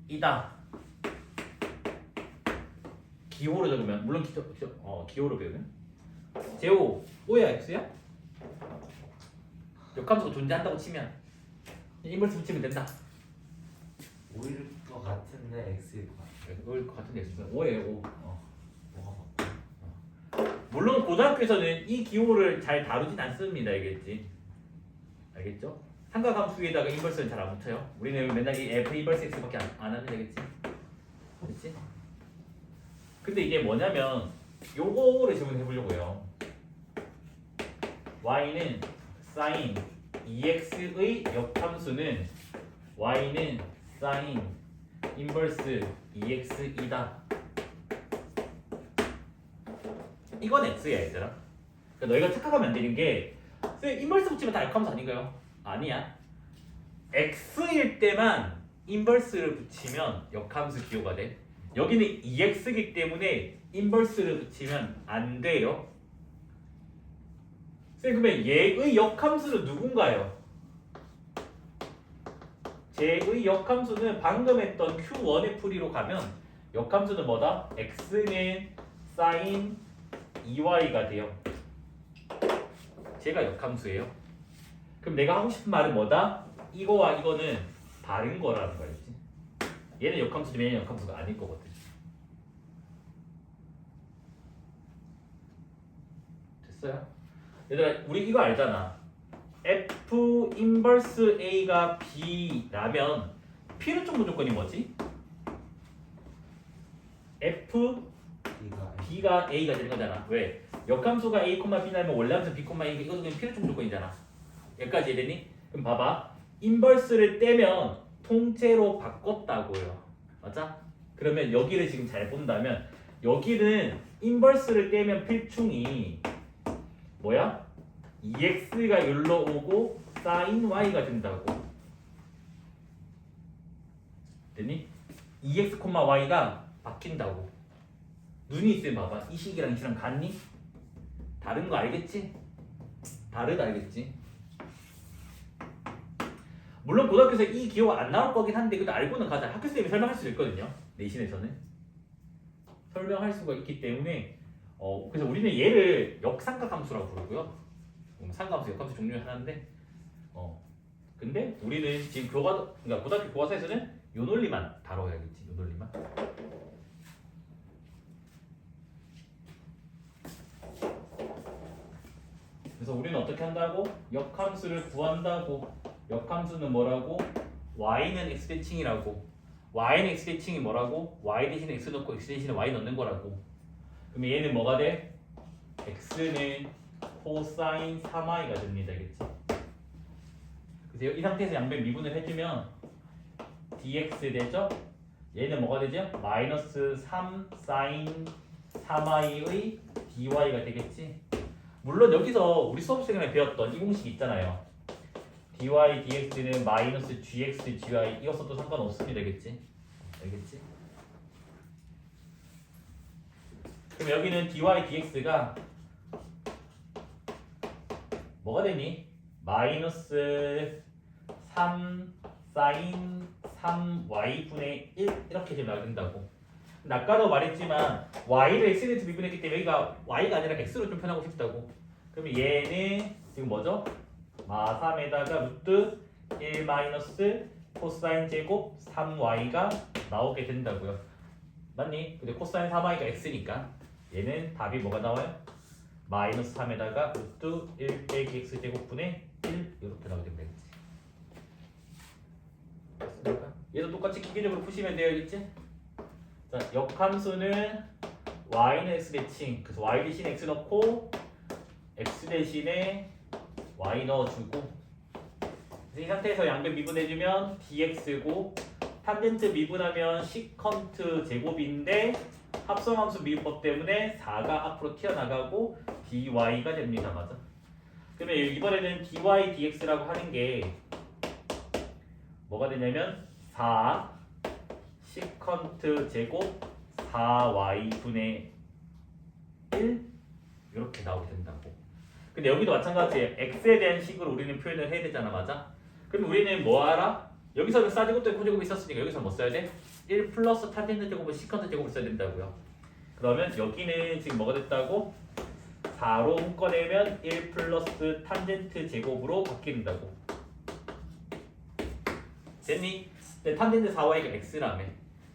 x이다. 기호로 적으면 물론 기호로 배우면 제호 O야 X야? 역함수가 존재한다고 치면 인버스 붙이면 된다. 오일 것 같은데 X일 것 같아. O일 것 같은데 X는 O예요. O. 뭐가 바뀌어? 물론 고등학교에서는 이 기호를 잘 다루진 않습니다. 알겠지? 알겠죠? 삼각함수에다가 인버스는 잘 안 붙여요. 우리는 맨날 이 F 인버스 X밖에 안 하면 되겠지? 됐지? 근데 이게 뭐냐면 요거를 질문해 보려고 해요. y는 sin ex의 역함수는 y는 sin 인버스 ex이다. 이건 x야 얘들아. 그러니까 너희가 착각하면 안 되는 게 선생님 인버스 붙이면 다 역함수 아닌가요? 아니야. x일 때만 인버스를 붙이면 역함수 기호가 돼. 여기는 ex이기 때문에 인버스를 붙이면 안 돼요. 선생님 그러면 얘의 역함수는 누군가요? 쟤의 역함수는 방금 했던 Q1의 풀이로 가면 역함수는 뭐다? x는 sin 2y가 돼요. 쟤가 역함수예요. 그럼 내가 하고 싶은 말은 뭐다? 이거와 이거는 다른 거라는 거였지. 얘는 역함수지만 얘는 역함수가 아닐 거거든. 됐어요? 얘들아 우리 이거 알잖아. F 인버스 A가 B라면 필요적 무조건이 뭐지? F B가 A가 되는 거잖아. 왜? 역함수가 A, B라면 원래 함수 B, A 이것도 그냥 필요적 무조건이잖아. 여기까지 이해되니? 그럼 봐봐. 인버스를 떼면 통째로 바꿨다고요. 맞아? 그러면 여기를 지금 잘 본다면 여기는 인버스를 떼면 필충이 뭐야? EX가 여기로 오고 sin Y가 된다고. 됐니? 2x, y가 바뀐다고. 눈이 있으면 봐봐. 이 식이랑 이 식이랑 같니? 다른 거 알겠지? 다르다 알겠지? 물론 고등학교에서 이 기호가 안 나올 거긴 한데 그래도 알고는 가자. 학교 선생님이 설명할 수 있거든요. 내신에서는 설명할 수가 있기 때문에 그래서 우리는 얘를 역삼각함수라고 부르고요. 삼각함수, 역함수 종류 하나인데 근데 우리는 지금 그러니까 고등학교 교과서에서는 요 논리만 다뤄야겠지. 요 논리만. 그래서 우리는 어떻게 한다고? 역함수를 구한다고. 역함수는 뭐라고? y는 x 대칭이라고. y는 x 대칭이 뭐라고? y 대신에 x 넣고 x 대신에 y 넣는 거라고. 그러면 얘는 뭐가 돼? x는 코사인 3i가 됩니다. 알겠지? 그래서 이 상태에서 양변 미분을 해주면 dx 되죠? 얘는 뭐가 되죠? 마이너스 3 사인 3i의 dy가 되겠지? 물론 여기서 우리 수업 시간에 배웠던 이 공식 있잖아요. dy dx는 마이너스 gx gy 이거 써도 상관없습니다. 알겠지? 알겠지? 그럼 여기는 dy dx가 뭐가 되니? 마이너스 3 사인 3y분의 1 이렇게 되면 나온다고. 근데 아까도 말했지만 y를 x로 미분했기 때문에 여기가 y가 아니라 x로 좀 표현하고 싶다고. 그러면 얘는 지금 뭐죠? 마 3에다가 루트 1 마이너스 코사인 제곱 3y가 나오게 된다고요. 맞니? 근데 코사인 3y가 x니까 얘는 답이 뭐가 나와요? 마이너스 3에다가 루트 1 빼기 x 제곱분의 1 이렇게 나오게 되면 되겠지. 됐습니까? 얘도 똑같이 기계적으로 푸시면 되겠지? 자, 역함수는 y는 x 대칭. 그래서 y 대신에 x 넣고 x 대신에 y 넣어주고. 그래서 이 상태에서 양변 미분해주면 dx고 탄젠트 미분하면 시컨트 제곱인데 합성함수 미분법 때문에 4가 앞으로 튀어나가고 dy가 됩니다. 맞아? 그러면 이번에는 dy dx라고 하는 게 뭐가 되냐면 4 시컨트 제곱 4y분의 1 이렇게 나오게 된다고. 근데 여기도 마찬가지예요. x에 대한 식으로 우리는 표현을 해야 되잖아. 맞아? 그럼 우리는 뭐 알아? 여기서는 사제곱도 코제곱이 있었으니까 여기서 뭐 써야 돼? 1 플러스 탄젠트 제곱은 시컨트 제곱을 써야 된다고요. 그러면 여기는 지금 뭐가 됐다고? 4로 묶어내면 1 플러스 탄젠트 제곱으로 바뀐다고. 됐니? 근데 탄젠트 4y가 x라며.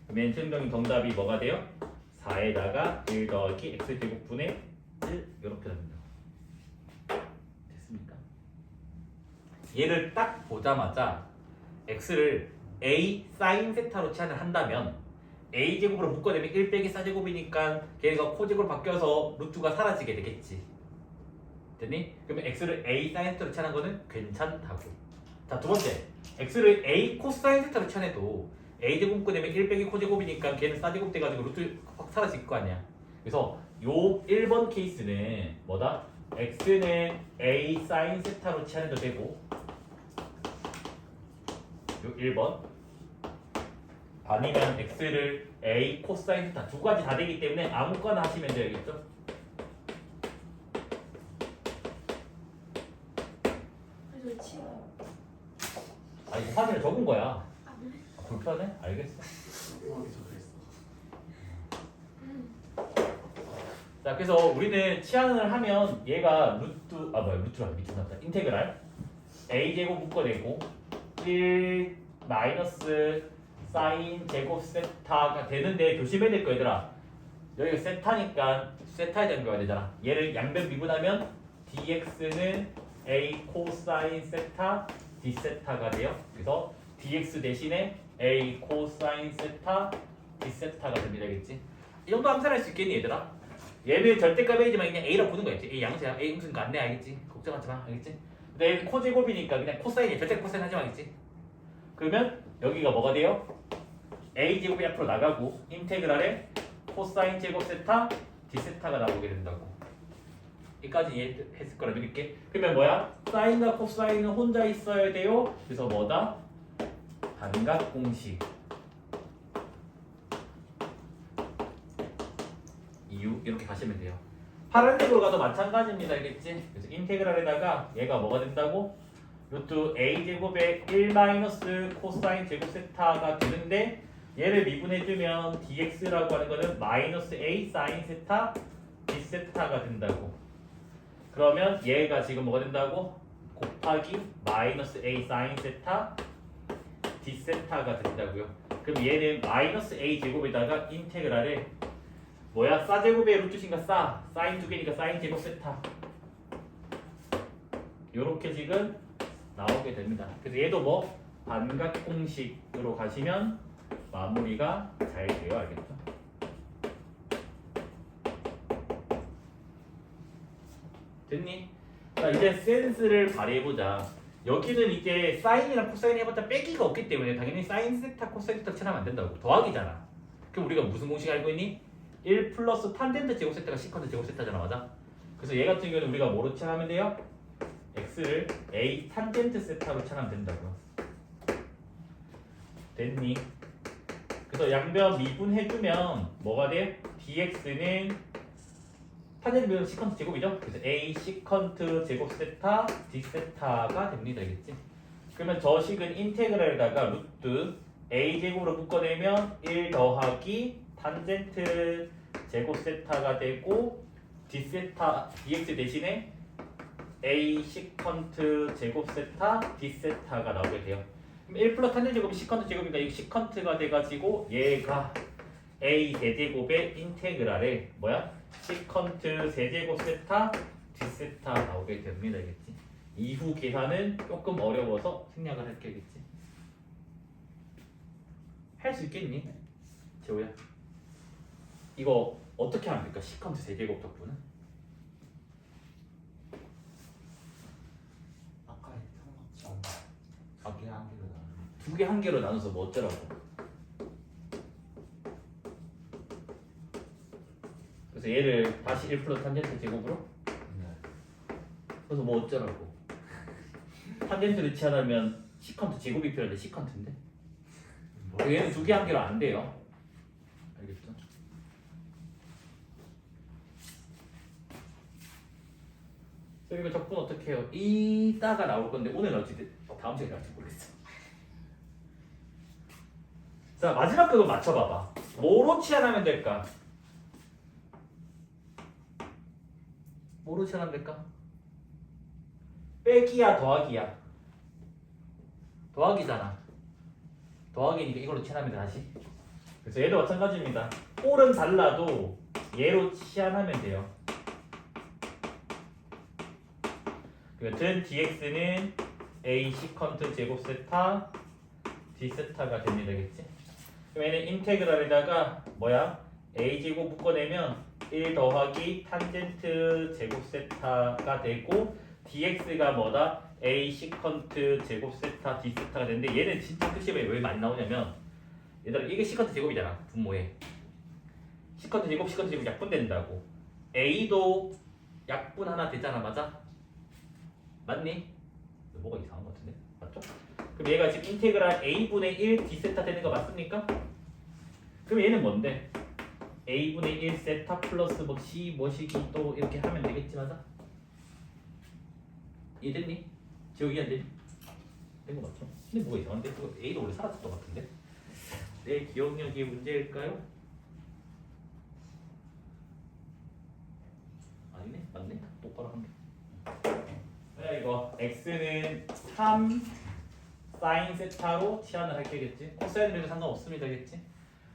그러면 증명인 정답이 뭐가 돼요? 4에다가 1 더하기 x 제곱분의 1 이렇게 됩니다. 됐습니까? 얘를 딱 보자마자 x를 a 사인 세타로 치환을 한다면 a 제곱으로 묶어내면 1 빼기 4제곱이니까 걔가 코제곱으로 바뀌어서 루트가 사라지게 되겠지. 됐니? 그러면 x를 a 사인 세타로 치환한 거는 괜찮다고. 자, 두 번째, x를 a 코사인 세타로 치환해도 a 제곱 묶어내면 1 빼기 코제곱이니까 걔는 4제곱 돼가지고 루트 확 사라질 거 아니야. 그래서 요 1번 케이스는 뭐다? x는 a 사인 세타로 치환해도 되고 요 1번 아니면 x를 a 코사인 세타 두 가지 다 되기 때문에 아무거나 하시면 되겠죠? 그래서 치워. 아 이거 화면에 적은 거야. 아, 네. 불편해? 알겠어. 어디서 그랬어? 자, 그래서 우리는 치환을 하면 얘가 루트라 밑으로 났다. 인테그랄 a 제곱 묶어내고 1 마이너스 사인 제곱 세타가 되는데 조심해야 될 거 얘들아. 여기가 세타니까 세타에 대한 거야 되잖아. 얘를 양변 미분하면 dx는 a 코사인 세타 d 세타가 돼요. 그래서 dx 대신에 a 코사인 세타 d 세타가 됩니다. 알겠지? 이 정도 암산할 수 있겠니 얘들아? 얘는 절대값 a지만 그냥 a라고 보는 거였지. a 양수야. a 음수니까 안 돼. 알겠지? 걱정하지 마. 알겠지? 근데 얘는 코제곱이니까 그냥 코사인이 절대 코사인 하지 마. 알겠지? 그러면 여기가 뭐가 돼요? a 제곱이 앞으로 나가고 인테그랄에 코사인 제곱 세타 d 세타가 나오게 된다고. 여기까지 이해했을 거라 믿을게. 그러면 뭐야? 사인과 코사인은 혼자 있어야 돼요. 그래서 뭐다? 반각 공식. 2u 이렇게 가시면 돼요. 파란색으로 가도 마찬가지입니다. 알겠지? 그래서 인테그랄에다가 얘가 뭐가 된다고? 루트 a 제곱에 1 마이너스 코사인 제곱 세타가 되는데 얘를 미분해주면 dx라고 하는 거는 마이너스 a 사인 세타 d 세타가 된다고. 그러면 얘가 지금 뭐가 된다고? 곱하기 마이너스 a 사인 세타 d 세타가 된다고요. 그럼 얘는 마이너스 a 제곱에다가 인테그랄에 뭐야? 사제곱의 루트신가 싸 사인 두 개니까 사인 제곱 세타 요렇게 지금 나오게 됩니다. 그래서 얘도 뭐 반각 공식으로 가시면 마무리가 잘 돼요. 알겠죠? 됐니? 자 이제 센스를 발휘해보자. 여기는 이제 사인이랑 코사인 해봤자 빼기가 없기 때문에 당연히 사인 세타 코사인 세타 칠하면 안 된다고. 더하기잖아. 그럼 우리가 무슨 공식 알고 있니? 1 플러스 탄젠트 제곱 세타가 시컨트 제곱 세타잖아. 맞아? 그래서 얘 같은 경우는 우리가 뭐로 칠하면 돼요? x를 a 탄젠트 세타로 칠하면 된다고. 됐니? 그래서 양변 미분해주면 뭐가 돼? dx는 탄젠트 미분 시컨트 제곱이죠? 그래서 a 시컨트 제곱 세타 d 세타가 됩니다. 알겠지? 그러면 저 식은 인테그랄에다가 루트 a 제곱으로 묶어내면 1 더하기 탄젠트 제곱 세타가 되고 d 세타 dx 대신에 a 시컨트 제곱 세타 d 세타가 나오게 돼요. 그럼 1 플러스 탄젠트 제곱이 시컨트 제곱이니까 이 시컨트가 돼가지고 얘가 a 세제곱의 인테그랄에 뭐야? 시컨트 세제곱 세타 d 세타 나오게 됩니다. 알겠지? 이후 계산은 조금 어려워서 생략을 할게. 알겠지? 할 수 있겠니? 재호야 이거 어떻게 하면 될까? 시컨트 세제곱 덕분은? 아까 했던 것처럼 두개 한 개로 나누는. 두 개 한 개로 나눠서 뭐 어쩌라고? 그래서 얘를 다시 1 플러스 탄젠트 제곱으로? 네. 그래서 뭐 어쩌라고? 탄젠트를 치하려면 시컨트 제곱이 필요한데 시컨트인데? 얘는 두 개 한 개로 안 돼요. 알겠죠? 그리고 적분 어떻게 해요? 이따가 나올 건데 오늘 나올지 다음 시간에 나올지 모르겠어. 자 마지막 그거 맞춰봐봐. 뭐로 치환하면 될까? 뭐로 치환하면 될까? 빼기야 더하기야? 더하기잖아. 더하기니까 이걸로 치환하면 돼 다시. 그래서 얘도 마찬가지입니다. 꼴은 달라도 얘로 치환하면 돼요. 여튼 dx는 a 시컨트 제곱 세타 d 세타가 됩니다. 알겠지? 그럼 얘는 인테그랄에다가 뭐야? a 제곱 묶어내면 1 더하기 탄젠트 제곱 세타가 되고 dx가 뭐다? a 시컨트 제곱 세타 d 세타가 되는데 얘는 진짜 그 시험에 왜 많이 나오냐면 얘들아 이게 시컨트 제곱이잖아. 분모에 시컨트 제곱 약분된다고. a도 약분 하나 되잖아. 맞아? 맞니? 뭐가 이상한 것 같은데? 맞죠? 그럼 얘가 지금 인테그랄 a분의 1 d 세타 되는 거 맞습니까? 그럼 얘는 뭔데? a분의 1 세타 플러스 뭐 c 뭐시기 또 이렇게 하면 되겠지. 맞아? 이해됐니? 지금 이해 안 되니? 된 거 맞죠? 근데 뭐가 이상한데? 이거 a도 원래 사라졌던 것 같은데? 내 기억력이 문제일까요? 아니네? 맞네? 똑바로 한 게. 이거 x는 3 사인 세타로 치환을 할 게겠지. 코사인으로 해도 상관없습니다. 겠지.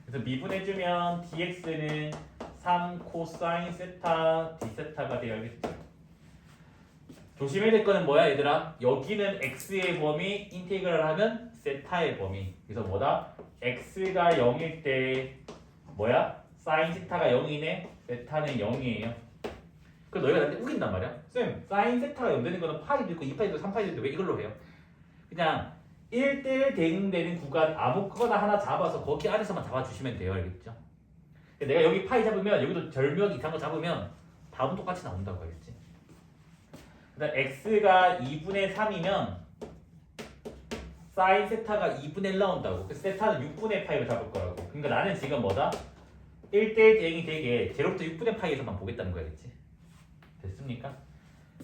그래서 미분해주면 dx는 3 코사인 세타 d 세타가 되어야겠지. 조심해야 될 거는 뭐야 얘들아? 여기는 x의 범위 인테그랄 하면 세타의 범위. 그래서 뭐다? x가 0일 때 뭐야? 사인 세타가 0이네. 세타는 0이에요. 그 너희가 나한테 우긴단 말이야. 쌤, 사인 세타가 0 되는 거는 파이도 있고 2파이도 있고 3파이도 있는데 왜 이걸로 해요? 그냥 1대1 대응되는 구간 아무거나 하나 잡아서 거기 안에서만 잡아주시면 돼요. 알겠죠? 내가 여기 파이 잡으면 여기도 절묘하게 이상한 거 잡으면 답은 똑같이 나온다고 알겠지? 그다음 x가 2분의 3이면 사인 세타가 2분의 1 나온다고. 그래서 세타는 6분의 파이로 잡을 거라고. 그러니까 나는 지금 뭐다? 1대1 대응이 되게 제로부터 6분의 파이에서만 보겠다는 거야겠지. 됐습니까?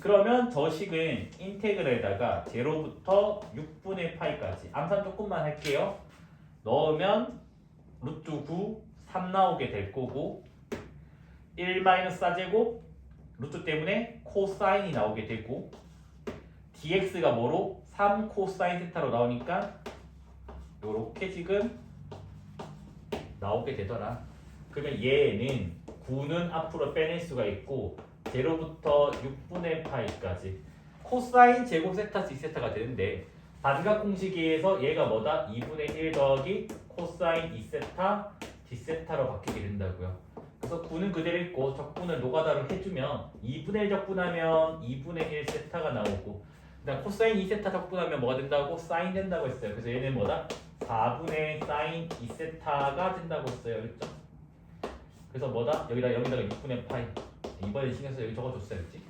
그러면 저 식은 인테그랄에다가 제로부터 6분의 파이까지 암산 조금만 할게요. 넣으면 루트 9, 3 나오게 될 거고 1 마이너스 4제곱 루트 때문에 코사인이 나오게 되고 dx가 뭐로? 3 코사인 세타로 나오니까 요렇게 지금 나오게 되더라. 그러면 얘는 9는 앞으로 빼낼 수가 있고 제로부터 6분의 파이까지 코사인 제곱 세타 d세타가 되는데 반각 공식에서 얘가 뭐다? 2분의 1 더하기 코사인 2세타 d세타로 바뀌게 된다고요. 그래서 9는 그대로 있고 적분을 노가다로 해주면 2분의 1 적분하면 2분의 1 세타가 나오고 그다음 코사인 2세타 적분하면 뭐가 된다고? 사인 된다고 했어요. 그래서 얘는 뭐다? 4분의 사인 2세타가 된다고 했어요. 그렇죠? 그래서 뭐다? 여기다가 6분의 파이 이번에 신경 써서 여기 적어줬어야지.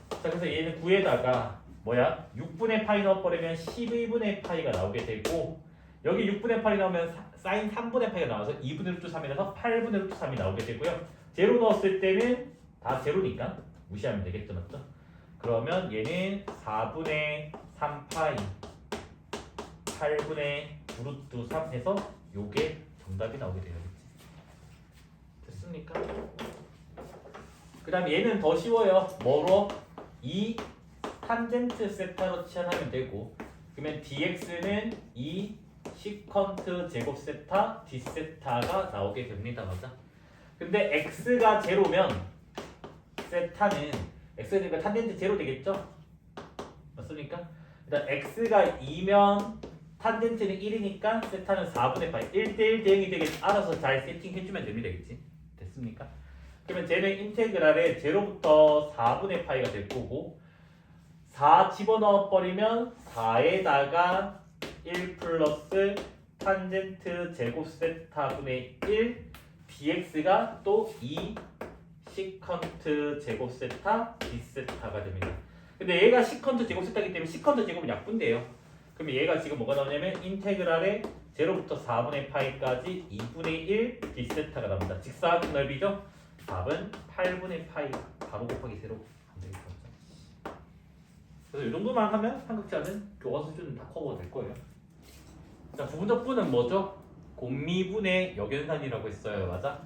자 그래서 얘는 9에다가 뭐야? 6분의 파이 넣어버리면 12분의 파이가 나오게 되고 여기 6분의 파이 넣으면 사인 3분의 파이가 나와서 2분의 루트 3이라서 8분의 루트 3이 나오게 되고요. 제로 넣었을 때는 다 제로니까 무시하면 되겠죠, 맞죠? 그러면 얘는 4분의 3파이 8분의 루트 3 해서 요게 정답이 나오게 되겠지. 됐습니까? 그 다음 얘는 더 쉬워요. 뭐로? 이 탄젠트 세타로 치환하면 되고 그러면 dx는 이 시컨트 제곱 세타 d세타가 나오게 됩니다. 맞아? 근데 x가 제로면 세타는 x가 탄젠트 제로 되겠죠? 맞습니까? 일단 x가 2면 탄젠트는 1이니까 세타는 4분의 파이 1대1 대응이 되게 알아서 잘 세팅해주면 됩니다. 되겠지? 됐습니까? 그러면 쟤는 인테그랄에 제로부터 4분의 파이가 될 거고 4 집어넣어 버리면 4에다가 1 플러스 탄젠트 제곱 세타분의 1 dx가 또 2 시컨트 제곱 세타 d세타가 됩니다. 근데 얘가 시컨트 제곱 세타이기 때문에 시컨트 제곱은 약분돼요. 그러면 얘가 지금 뭐가 나오냐면 인테그랄에 제로부터 4분의 파이까지 2분의 1 d세타가 나옵니다. 직사각형 넓이죠? 답은 8분의 파이 바로 곱하기 세로 하면 되겠죠. 그래서 이 정도만 하면 삼각자는 교과 수준은 다 커버 될 거예요. 자, 부분적분은 뭐죠? 곱미분의 역연산이라고 했어요. 맞아?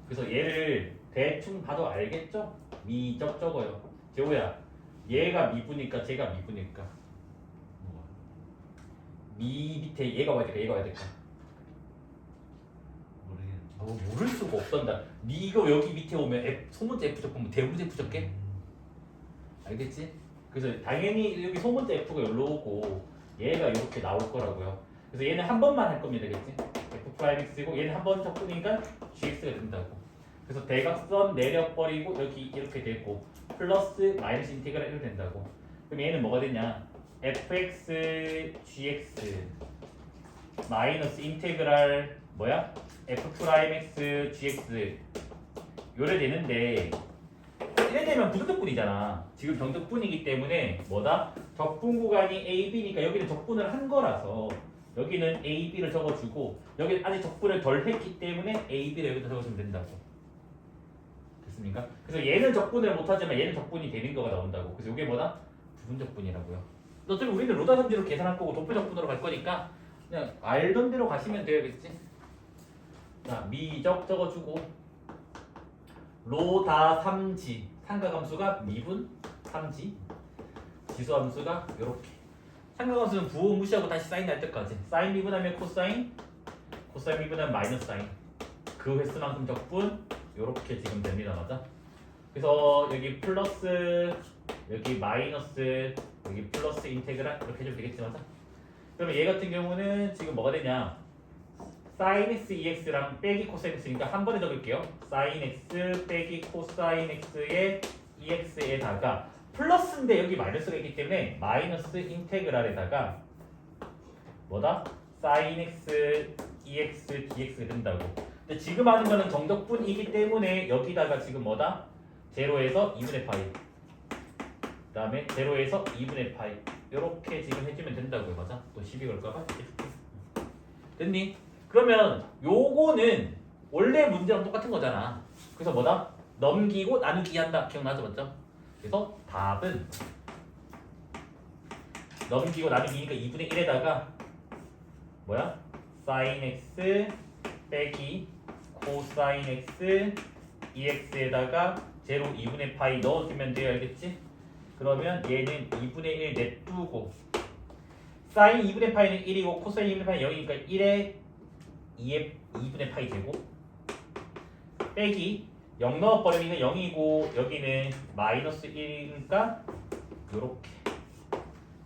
그래서 얘를 대충 봐도 알겠죠? 미적 적어요. 재호야, 얘가 미분이니까 쟤가 미분일까? 미 밑에 얘가 와야 될까? 얘가 와야 될까? 모르겠는데. 모를 수가 없단다. 니 이거 여기 밑에 오면 소문자 F 적분면 대문자 F 적게? 알겠지? 그래서 당연히 여기 소문자 F가 여기로 오고 얘가 이렇게 나올 거라고요. 그래서 얘는 한 번만 할 겁니다. 되겠지? F'X고 얘는 한 번 적분이니까 GX가 된다고. 그래서 대각선 내려버리고 여기 이렇게 되고 플러스 마이너스 인테그랄 이렇게 된다고. 그럼 얘는 뭐가 되냐? fx gx 마이너스 인테그랄 뭐야? f'x gx 요래 되는데 이래 되면 부등적분이잖아. 지금 정적분이기 때문에 뭐다? 적분 구간이 a, b니까 여기는 적분을 한 거라서 여기는 a, b를 적어주고 여기는 아직 적분을 덜 했기 때문에 a, b를 여기다 적어주면 된다고. 됐습니까? 그래서 얘는 적분을 못하지만 얘는 적분이 되는 거가 나온다고. 그래서 이게 뭐다? 부분적분이라고요. 어차피 우리는 로다 선지로 계산할 거고 도표적분으로 갈 거니까 그냥 알던 대로 가시면 되겠지. 자, 미적 적어주고 로다 3지 삼각함수가 미분 3지 지수함수가 이렇게 삼각함수는 부호 무시하고 다시 사인 날 때까지 사인 미분하면 코사인 코사인 미분하면 마이너스 사인 그 횟수만큼 적분 이렇게 지금 됩니다. 맞아? 그래서 여기 플러스 여기 마이너스 여기 플러스 인테그랄 이렇게 해주면 되겠지. 맞아? 그러면 얘 같은 경우는 지금 뭐가 되냐 sin x ex랑 빼기 코사인 x니까 한 번에 적을게요. sin x 빼기 코사인 x의 ex에다가 플러스인데 여기 마이너스가 있기 때문에 마이너스 인테그랄에다가 뭐다? sin x ex dx가 된다고. 근데 지금 하는 거는 정적분이기 때문에 여기다가 지금 뭐다? 제로에서 2분의 파이 그 다음에 제로에서 2분의 파이 이렇게 지금 해주면 된다고요. 맞아? 또 시비 걸까봐 이렇게 줄게. 됐니? 그러면 요거는 원래 문제랑 똑같은 거잖아. 그래서 뭐다? 넘기고 나누기 한다. 기억나죠? 맞죠? 그래서 답은 넘기고 나누기니까 2분의 1에다가 뭐야? sin x 빼기 코사인 x ex에다가 제로 2분의 파이 넣어주면 돼요. 알겠지? 그러면 얘는 2분의 1 냅두고 사인 2분의 파이는 1이고 코사인 2분의 파이는 0이니까 1에 2의 2분의 파이 제곱 빼기 0 넣어버리면 0이고 여기는 마이너스 1이니까 요렇게.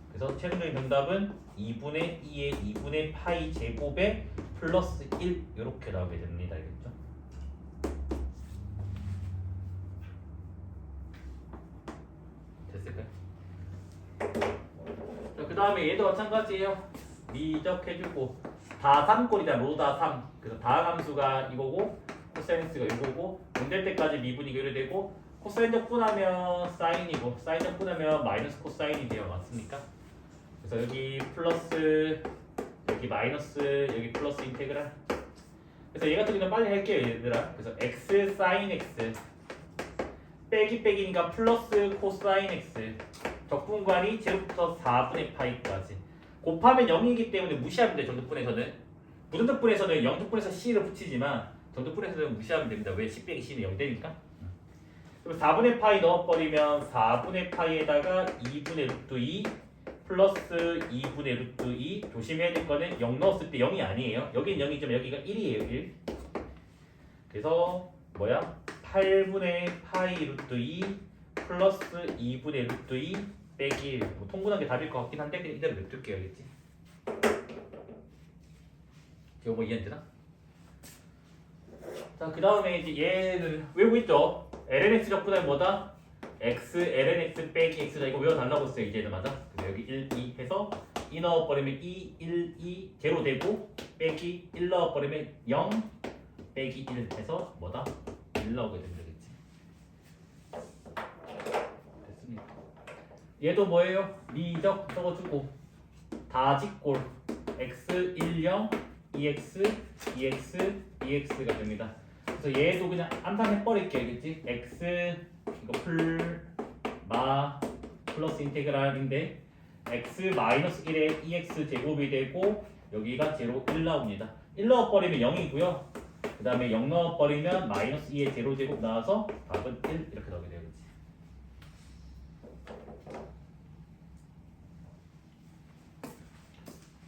그래서 최종적인 정답은 2분의 2의 2분의 파이 제곱에 플러스 1 요렇게 나오게 됩니다. 알겠죠? 됐을까요? 그 다음에 얘도 마찬가지예요. 미적해주고 다 3꼴이다. 로다 3. 그래서 다함수가 이거고 코사인 x가 이거고 연될 때까지 미분이가 이래 되고 코사인 적분하면 사인이고 사인 적분하면 마이너스 코사인이 돼요. 맞습니까? 그래서 여기 플러스 여기 마이너스 여기 플러스 인테그랄. 그래서 얘 같은 경우는 빨리 할게요 얘들아. 그래서 x 사인 x 빼기 빼기니까 플러스 코사인 x 적분관이 제로부터 4분의 파이까지 곱하면 0이기 때문에 무시하면 돼요. 정적분에서는 부등적분에서는 0적분에서 c를 붙이지만 정적분에서는 무시하면 됩니다. 왜 10 빼기 c는 0 되니까. 그럼 4분의 파이 넣어버리면 4분의 파이에다가 2분의 루트 2 플러스 2분의 루트 2 조심해야 될 거는 0 넣었을 때 0이 아니에요. 여기는 0이지만 여기가 1이에요. 1. 그래서 뭐야? 8분의 파이 루트 2 플러스 2분의 루트 2 빼기 1. 뭐 통분한 게 답일 것 같긴 한데 그냥 이대로 냅둘게요. 알겠지? 이거 뭐 이해되나? 자, 그 다음에 이제 얘를 외우고 있죠? lnx 적분하면 뭐다? x lnx 빼기 x다. 이거 외워달라고 했어요. 이제는 맞아? 그래서 여기 1, 2 해서 2 넣어버리면 2, 1, 2 제로 되고 빼기 1 넣어버리면 0 빼기 1 해서 뭐다? 1 나오게 되면 되겠지. 됐습니다. 얘도 뭐예요? 미적 적어주고 다직골 x 1, 0 2x 2x 2x가 됩니다. 그래서 얘도 그냥 암산해버릴게. 알겠지? x 이거 풀마 플러스 인테그랄인데 x 마이너스 1에 2x 제곱이 되고 여기가 제로 1 나옵니다. 1 넣어버리면 0이고요. 그 다음에 0 넣어버리면 마이너스 2의 제로 제곱 나와서 답은 1 이렇게 나오게 되겠지.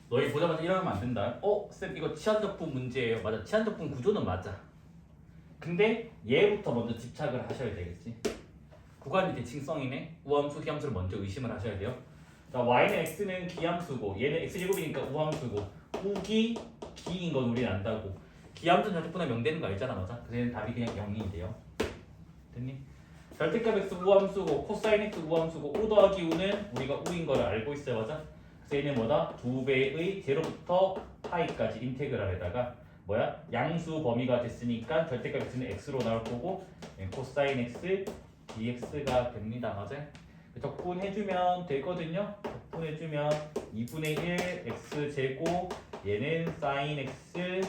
너희 보자마자 이러면 안 된다. 쌤 이거 치환적분 문제예요. 맞아. 치환적분 구조는 맞아. 근데 얘부터 먼저 집착을 하셔야 되겠지. 구간이 대칭성이네. 우함수, 기함수를 먼저 의심을 하셔야 돼요. 자, y는 x는 기함수고 얘는 x제곱이니까 우함수고 우기, 기인 건 우리는 안다고. 기함수는 절대분하면 0 되는 거 알잖아. 맞아? 그래서 얘는 답이 그냥 0이 돼요. 됐니? 절대값 x 우함수고 코사인 x 우함수고 우 더하기 우는 우리가 우인 거를 알고 있어요. 맞아? 그래서 얘는 뭐다? 2배의 제로부터 파이까지 인테그랄에다가 뭐야? 양수 범위가 됐으니까 절대값 x는 x로 나올 거고 코사인 x dx가 됩니다. 맞아요? 적분해주면 되거든요. 적분해주면 2분의 1 x 제곱 얘는 sin x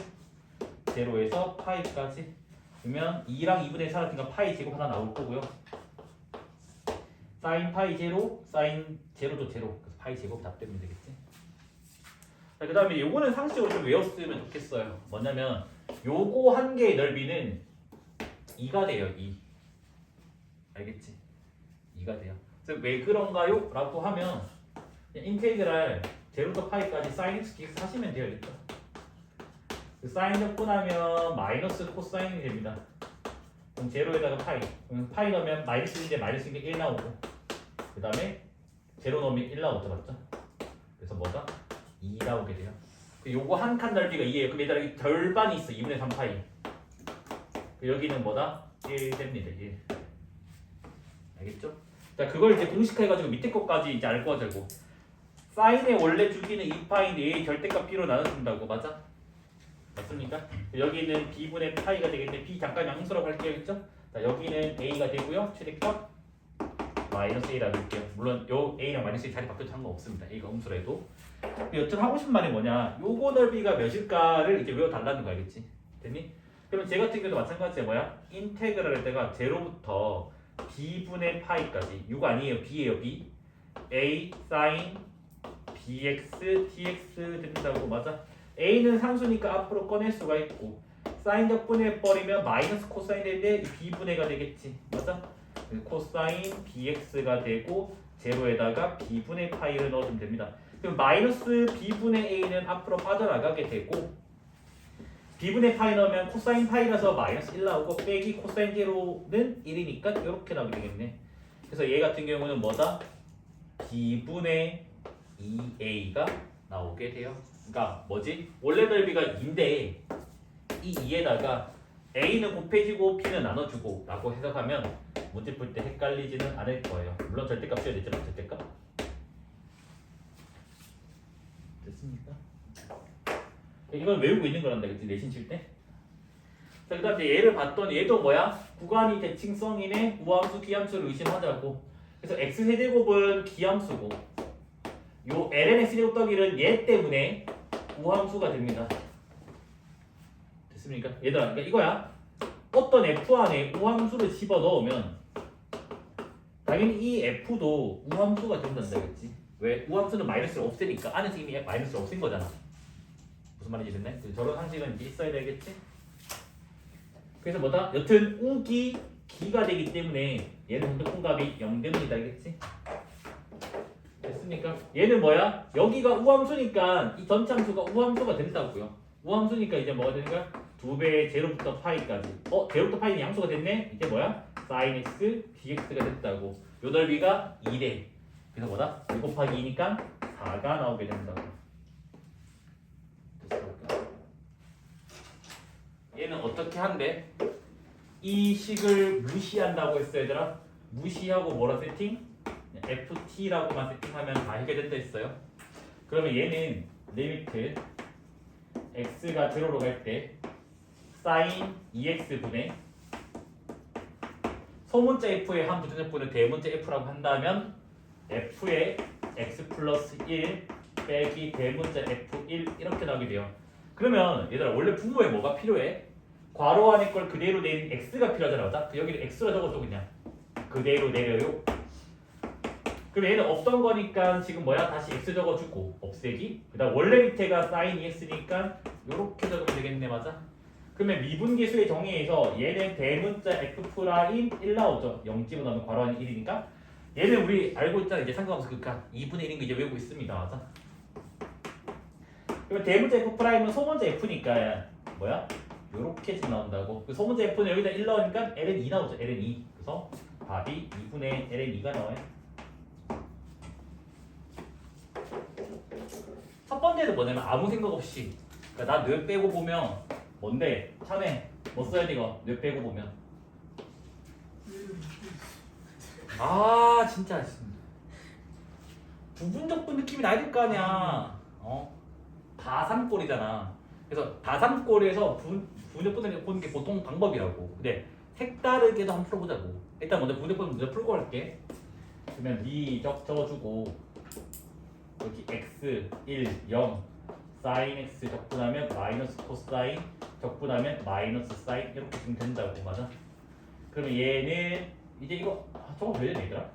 제로에서 파이까지 그러면 2랑 2분의 4를 그러니까 파이 제곱 하나 나올 거고요. sin 파이 제로, sin 제로도 제로. 그래서 파이 제곱 답되면 되겠지. 자, 그 다음에 요거는 상식적으로 좀 외웠으면 좋겠어요. 뭐냐면 요거 한 개의 넓이는 2가 돼요. 2. 알겠지? 2가 돼요. 그래서 왜 그런가요? 라고 하면 인테그랄 제로부터 파이까지 sin x dx 하시면 돼요. 알겠죠? 사인 적분하면 마이너스 코사인이 됩니다. 그럼 제로에다가 파이. 그럼 파이 넣으면 마이너스 1인데 마이너스 1이 1 나오고 그 다음에 제로 넣으면 1 나오죠. 맞죠? 그래서 뭐다? 2 나오게 돼요. 요거 한 칸 넓이가 2예요. 그럼 얘들아 절반이 있어. 2분의 3 파이. 여기는 뭐다? 1 됩니다. 1. 알겠죠? 자, 그걸 이제 공식화해가지고 밑에 것까지 이제 알 거자고. 사인의 원래 주기는 2파이인데 A 절대값 B로 나눠준다고. 맞아? 맞습니까? 여기는 B분의 파이가 되겠는데 B 잠깐 양수라고 할게요. 그죠? 자, 여기는 A가 되고요. 최대값 마이너스 A라고 할게요. 물론 요 A랑 마이너스 A 자리 바뀌어도 상관없습니다. A가 음수라도. 여튼 하고 싶은 말이 뭐냐? 요거 넓이가 몇일까를 이제 외워달라는 거 알겠지? 됐니? 그러면 제 같은 경우도 마찬가지야. 뭐야? 인테그랄 할 때가 0부터 b분의 파이까지. 6 아니에요. b예요. b. a sin bx dx 된다고. 맞아? a는 상수니까 앞으로 꺼낼 수가 있고 사인 적분해 버리면 마이너스 코사인 되는데 b분해가 되겠지. 맞아? 코사인 bx가 되고 제로에다가 b분의 파이를 넣어주면 됩니다. 그럼 마이너스 b분의 a는 앞으로 빠져나가게 되고 b분의 파이 넣으면 코사인 파이라서 마이너스 1 나오고 빼기 코사인 제로는 1이니까 이렇게 나오게 되겠네. 그래서 얘 같은 경우는 뭐다? b분의 2a가 나오게 돼요. 그러니까 뭐지? 원래 넓이가 2인데 이 2에다가 a는 곱해지고 b는 나눠주고 라고 해석하면 문제 풀 때 헷갈리지는 않을 거예요. 물론 절대값 써야 되지만 절대값. 됐습니까? 이건 외우고 있는 거란다, 그치? 내신 칠 때. 자, 그 다음에 얘를 봤더니 얘도 뭐야? 구간이 대칭성이네. 우함수, 기함수를 의심하자고. 그래서 x세제곱은 기함수고 요 lnx제곱 더기는 얘 때문에 우함수가 됩니다. 됐습니까? 얘들아, 그러니까 이거야. 어떤 f 안에 우함수를 집어넣으면 당연히 이 f도 우함수가 된단다, 그치? 왜? 우함수는 마이너스를 없애니까 안에서 이미 마이너스를 없앤 거잖아. 무슨 말인지 됐네? 저런 상식은 이제 있어야 되겠지? 그래서 뭐다? 여튼 우기 기가 되기 때문에 얘는 공통값이 0됩니다, 알겠지? 됐습니까? 얘는 뭐야? 여기가 우함수니까 이 전참수가 우함수가 된다고요. 우함수니까 이제 뭐가 되는 거야? 2배의 제로부터 파이까지. 제로부터 파이는 양수가 됐네? 이제 뭐야? sin x dx가 됐다고. 요 넓이가 2래. 그래서 뭐다? 1 곱하기 2니까 4가 나오게 된다고. 됐습니까? 얘는 어떻게 한대? 이 식을 무시한다고 했어, 얘들아. 무시하고 뭐라 세팅? ft라고만 세팅하면 다 해결된다 했어요. 그러면 얘는 리미트 x가 0로 갈 때 sin 2x분의 소문자 f의 한 부등식분을 대문자 f라고 한다면 f의 x 플러스 1 빼기 대문자 f1 이렇게 나오게 돼요. 그러면 얘들아 원래 분모에 뭐가 필요해? 괄호 안에 걸 그대로 내린 x가 필요하잖아. 맞아? 여기를 x로 적어줘 그냥. 그대로 내려요. 그럼 얘는 없던 거니까 지금 뭐야? 다시 x 적어주고 없애기. 그 다음 원래 밑에가 sin 2x니까 요렇게 적으면 되겠네. 맞아? 그러면 미분계수의 정의에서 얘는 대문자 f 프라임 1 나오죠. 0 집어넣으면 괄호 안에 1이니까 얘는 우리 알고 있잖아. 이제 상관없어. 극한 2분의 1인 거 이제 외우고 있습니다. 맞아? 그러면 대문자 f 프라임은 소문자 f니까 뭐야? 요렇게 지금 나온다고. 그 소문자 f는 여기다 1 넣으니까 ln 2 나오죠. ln 2. 그래서 답이 2분의 ln 2가 나와요. 첫 번째는 뭐냐면 아무 생각 없이 그러니까 나 뇌 빼고 보면 뭔데? 참에 뭐 써야 돼 이거? 뇌 빼고 보면 아 진짜 부분적분 느낌이 나야 될 거 아니야. 다삼꼴이잖아. 그래서 다삼꼴에서 부분적분을 보는 게 보통 방법이라고. 근데 색다르게도 한번 풀어보자고. 일단 먼저 부분적분 먼저 풀고 갈게. 그러면 미 적어주고 여기 x 1 0 sin x 적분하면 마이너스 코사인 적분하면 마이너스 사인 이렇게 주면 된다고. 맞아? 그러면 얘는 이제 이거 저거 왜 되냐 얘들아?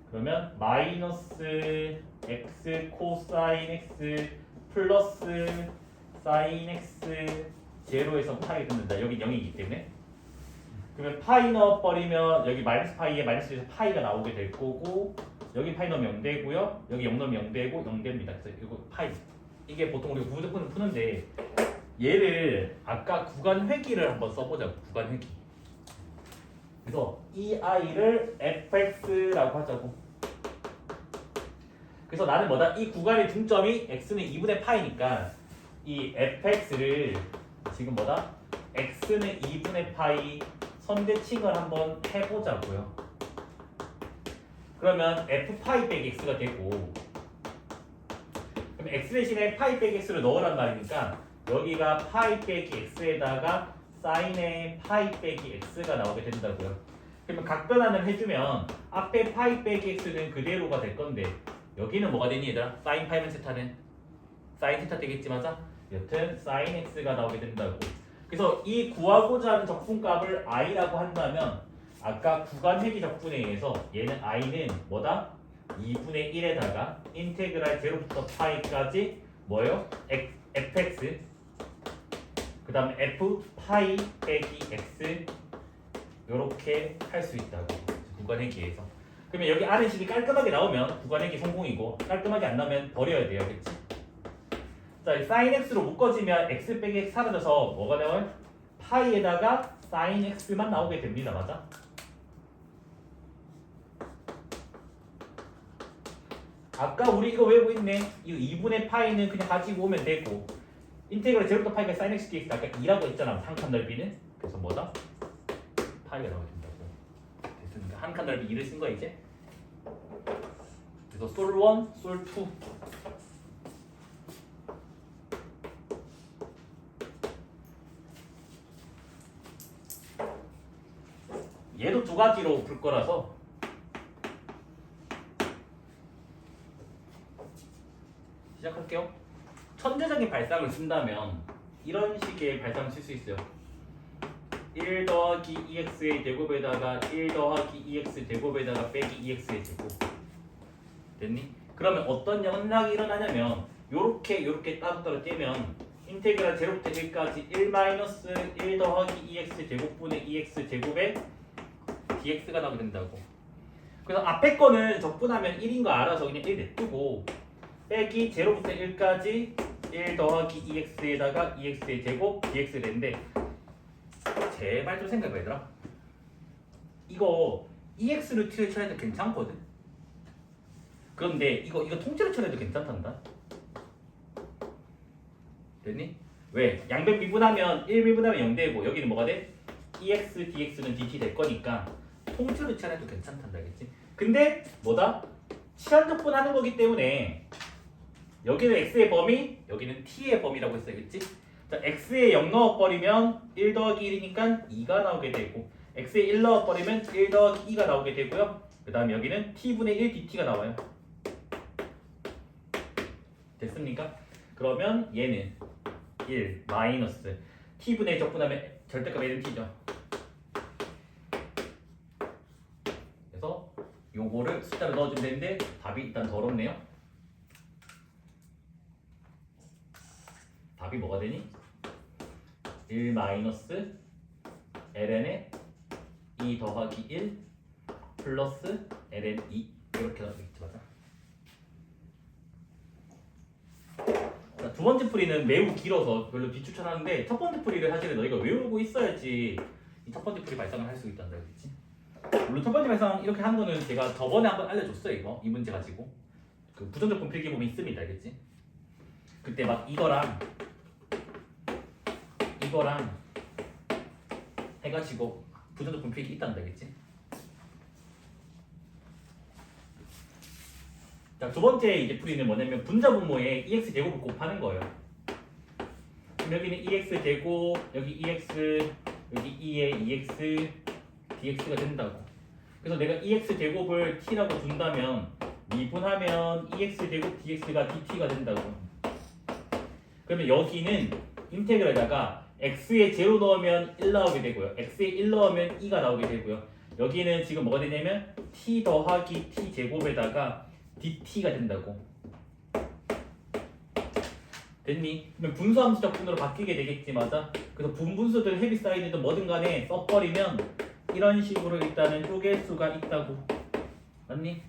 그러면 마이너스 x 코사인 x 플러스 사인 x 제로에서 파이 듣는다. 여기 0이기 때문에. 그러면 파이 넣어버리면 여기 마이너스 파이에 마이너스에서 파이가 나오게 될 거고 여기 파이 넣으면 0 되고요. 여기 0 넣으면 0 되고 0 됩니다. 그래서 이거 파이. 이게 보통 우리가 부분적분을 푸는데 얘를 아까 구간 회기를 한번 써보자고. 구간 회기. 그래서 이 i를 fx라고 하자고. 그래서 나는 뭐다? 이 구간의 중점이 x는 2분의 파이니까 이 fx를 지금 뭐다? x는 2분의 파이 선대칭을 한번 해보자고요. 그러면 f 파이 빼기 x가 되고 그럼 x 대신에 파이 빼기 x를 넣으란 말이니까 여기가 파이 빼기 x에다가 사인의 파이 빼기 x가 나오게 된다고요. 그러면 각변환을 해주면 앞에 파이 빼기 x는 그대로가 될 건데 여기는 뭐가 되니 얘들아? 사인 파이면 세타는 사인 세타 되겠지. 맞아? 여튼 sin x가 나오게 된다고. 그래서 이 구하고자 하는 적분값을 i라고 한다면 아까 구간회기 적분에 의해서 얘는 i는 뭐다? 2분의 1에다가 인테그랄 0부터 파이까지 뭐예요? fx 그 다음에 f 파이 빼기 x 요렇게 할 수 있다고. 구간회기에서. 그러면 여기 Rn식이 깔끔하게 나오면 구간회기 성공이고 깔끔하게 안 나오면 버려야 돼요. 그치? 자, sin x로 묶어지면 x 빼기 x 사라져서 뭐가 나와요? 파이에다가 sin x만 나오게 됩니다. 맞아? 아까 우리 이거 외우고 있네. 이 2분의 파이는 그냥 가지고 오면 되고 인테그랄 제로부터 파이가 sin x dx 아까 2라고 했잖아. 한 칸 넓이는. 그래서 뭐다? 파이가 나오게 된다고. 됐습니까? 한 칸 넓이 2를 쓴 거야 이제. 그래서 솔 1, 솔 2 얘도 두 가지로 풀 거라서 시작할게요. 천재적인 발상을 쓴다면 이런 식의 발상을 쓸 수 있어요. 1 더하기 2x의 제곱에다가 1 더하기 2x 제곱에다가 빼기 2x의 제곱. 됐니? 그러면 어떤 현상이 일어나냐면 요렇게 따로따로 떼면 인테그랄 0부터 1까지 1 마이너스 1 더하기 2x 제곱분의 2x 제곱에 dx가 나오게 된다고. 그래서 앞에 거는 적분하면 1인 거 알아서 그냥 1 냅두고 빼기 0부터 1까지 1 더하기 2x에다가 2x의 제곱 dx를 했는데 제발 좀 생각해봐 얘들아. 이거 EX를 T를 쳐내도 괜찮거든. 그런데 이거 통째로 쳐내도 괜찮단다. 됐니? 왜? 양변 미분하면 1 미분하면 0 되고 여기는 뭐가 돼? EX DX는 DT 될 거니까 통째로 쳐내도 괜찮단다. 알겠지? 근데 뭐다? 치환적분하는 거기 때문에 여기는 X의 범위, 여기는 T의 범위라고 했어야겠지? 자, X에 0 넣어버리면 1 더하기 1이니까 2가 나오게 되고 X에 1 넣어버리면 1 더하기 2가 나오게 되고요. 그 다음 여기는 T분의 1 DT가 나와요. 됐습니까? 그러면 얘는 1 마이너스 T분의 적분하면 절대값 N은 T죠. 그래서 요거를 숫자로 넣어주면 되는데 답이 일단 더럽네요. 답이 뭐가 되니? 1 마이너스 ln에 2 더하기 1 플러스 ln 2 이렇게 나오겠지. 맞아? 자, 두 번째 풀이는 매우 길어서 별로 비추천하는데 첫 번째 풀이를 사실은 너희가 외우고 있어야지 이 첫 번째 풀이 발상을 할 수 있단다. 그렇지? 물론 첫 번째 발상 이렇게 하는 거는 제가 저번에 한번 알려줬어요. 이 문제 가지고 그 부정적분 필기법이 있습니다. 알겠지? 그때 막 이거랑 해가지고 부정적분 필기 있단다. 알겠지? 자, 두 번째 이제 풀이는 뭐냐면 분자분모에 EX 제곱을 곱하는 거예요. 그럼 여기는 EX 제곱, 여기 EX, 여기 2에 EX, DX가 된다고. 그래서 내가 EX 제곱을 T라고 준다면 미분하면 EX 제곱 DX가 DT가 된다고. 그러면 여기는 인테그랄에다가 X에 0 넣으면 1 나오게 되고요. X에 1 넣으면 2가 나오게 되고요. 여기는 지금 뭐가 되냐면 T 더하기 T 제곱에다가 DT가 된다고. 됐니? 그러면 분수함수 적분으로 바뀌게 되겠지. 맞아? 그래서 분분수들 헤비사이드든 뭐든 간에 써버리면 이런 식으로 일단은 쪼갤 수가 있다고. 맞니?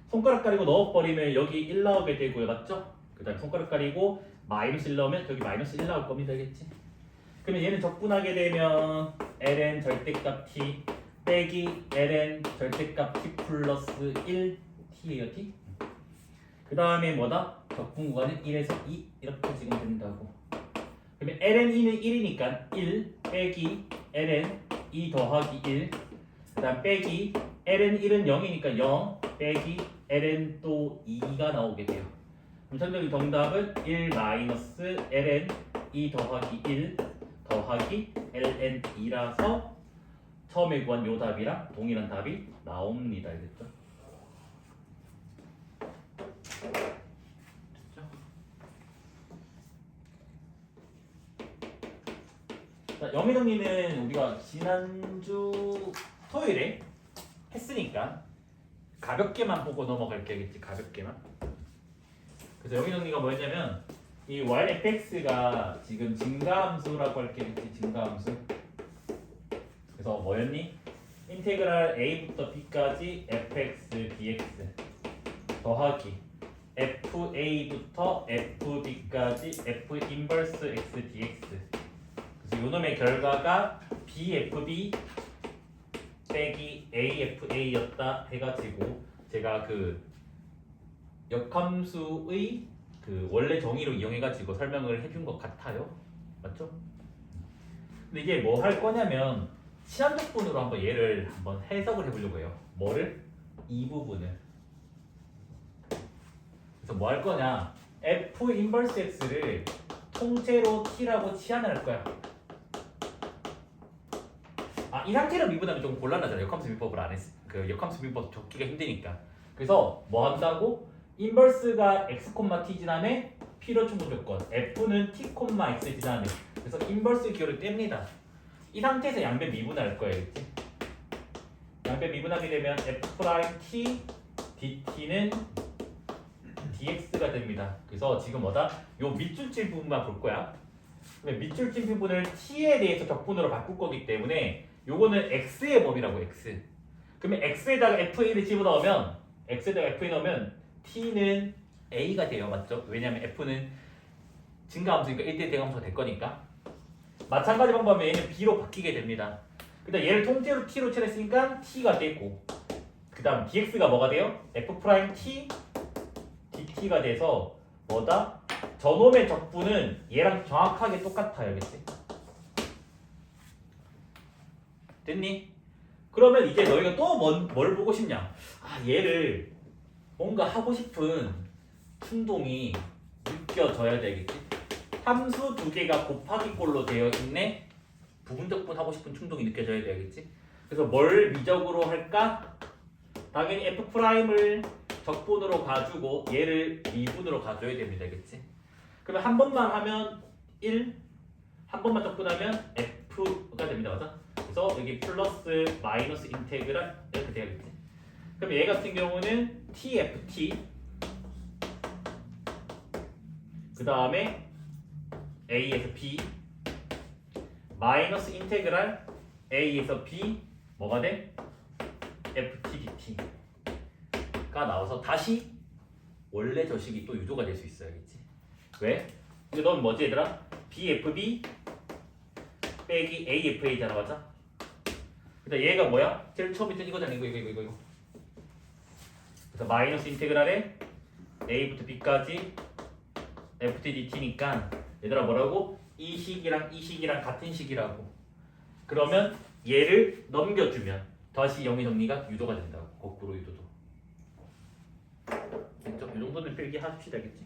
손가락 가리고 넣어버리면 여기 1 나오게 되고요. 맞죠? 그 다음에 손가락 가리고 마이너스 1 넣으면 여기 마이너스 1 나올 겁니다. 알겠지? 그러면 얘는 적분하게 되면 ln 절대값 t 빼기 ln 절대값 t 플러스 1 t예요. t. 그 다음에 뭐다? 적분 구간은 1에서 2 이렇게 지금 된다고. 그러면 ln 2는 1이니까 1 빼기 ln 2 더하기 1 그 다음 빼기 ln 1은 0이니까 0 빼기 ln 또 2가 나오게 돼요. 그럼 설명의 정답은 1 마이너스 ln 2 더하기 1 더하기 ln 2라서 처음에 구한 요 답이랑 동일한 답이 나옵니다. 알겠죠? 됐죠? 자, 영희 정리는 우리가 지난주 토요일에 했으니까 가볍게만 보고 넘어갈게야겠지. 가볍게만. 그래서 영희 정리가 뭐였냐면 이 yfx가 지금 증가함수라고 할게야겠지. 증가함수. 그래서 뭐였니? 인테그랄 a부터 b까지 fx dx 더하기 fa부터 fb까지 f 인버스 x dx. 그래서 요놈의 결과가 bfb 빼기 afa였다 해가지고 제가 그 역함수의 그 원래 정의로 이용해가지고 설명을 해준 것 같아요. 맞죠? 근데 이게 뭐 할 거냐면 치환적분으로 한번 얘를 한번 해석을 해보려고 해요. 뭐를? 이 부분을. 그래서 뭐 할 거냐? f 인버스 x를 통째로 t라고 치환을 할 거야. 이 상태로 미분하면 좀 곤란하잖아요. 역함수 미법을 안 했. 그 역함수 미법 적기가 힘드니까. 그래서 뭐 한다고? 인버스가 x, t 지남에 필요 충분 조건. f는 t, x 지남에. 그래서 인버스 기호를 뗍니다. 이 상태에서 양변 미분할 거예요, 그렇지? 양변 미분하게 되면 f'(t) dt는 dx가 됩니다. 그래서 지금 뭐다? 요 밑줄칠 부분만 볼 거야. 그러면 밑줄칠 부분을 t에 대해서 적분으로 바꿀 거기 때문에 요거는 x의 법이라고 x. 그러면 x에다가 fa를 집어넣으면 x에다가 fa 넣으면 t는 a가 돼요, 맞죠? 왜냐면 f는 증가함수니까 1대 대함수가 될 거니까. 마찬가지 방법이면 얘는 b로 바뀌게 됩니다. 그다음 얘를 통째로 t로 칠했으니까 t가 되고, 그다음 dx가 뭐가 돼요? f'(t) dt가 돼서 뭐다? 저놈의 적분은 얘랑 정확하게 똑같아요, 알겠지? 됐니? 그러면 이제 너희가 또 뭘 보고 싶냐? 얘를 뭔가 하고 싶은 충동이 느껴져야 되겠지? 함수 두 개가 곱하기 꼴로 되어 있네. 부분적분 하고 싶은 충동이 느껴져야 되겠지? 그래서 뭘 미적으로 할까? 당연히 f'을 적분으로 가지고 얘를 미분으로 가져야 됩니다. 그치? 그러면 한 번만 하면 1, 한 번만 적분하면 f가 됩니다. 맞아? 그래서 여기 플러스 마이너스 인테그랄 이렇게 돼야겠지? 그럼 얘 같은 경우는 tft 그 다음에 a에서 b 마이너스 인테그랄 a에서 b 뭐가 돼? ft dt가 나와서 다시 원래 저식이 또 유도가 될 수 있어야겠지. 왜? 이거 넣으면 뭐지 얘들아? bfb 빼기 afa잖아, 맞아? 근데 얘가 뭐야? 제일 처음 있던 이거잖아. 이거. 그래서 마이너스 인테그랄에 a부터 b까지 ft dt니까 얘들아 뭐라고? 이 식이랑 같은 식이라고. 그러면 얘를 넘겨주면 다시 영의 정리가 유도가 된다고. 거꾸로 유도도. 됐죠? 이 정도는 필기 하십시다, 알겠지?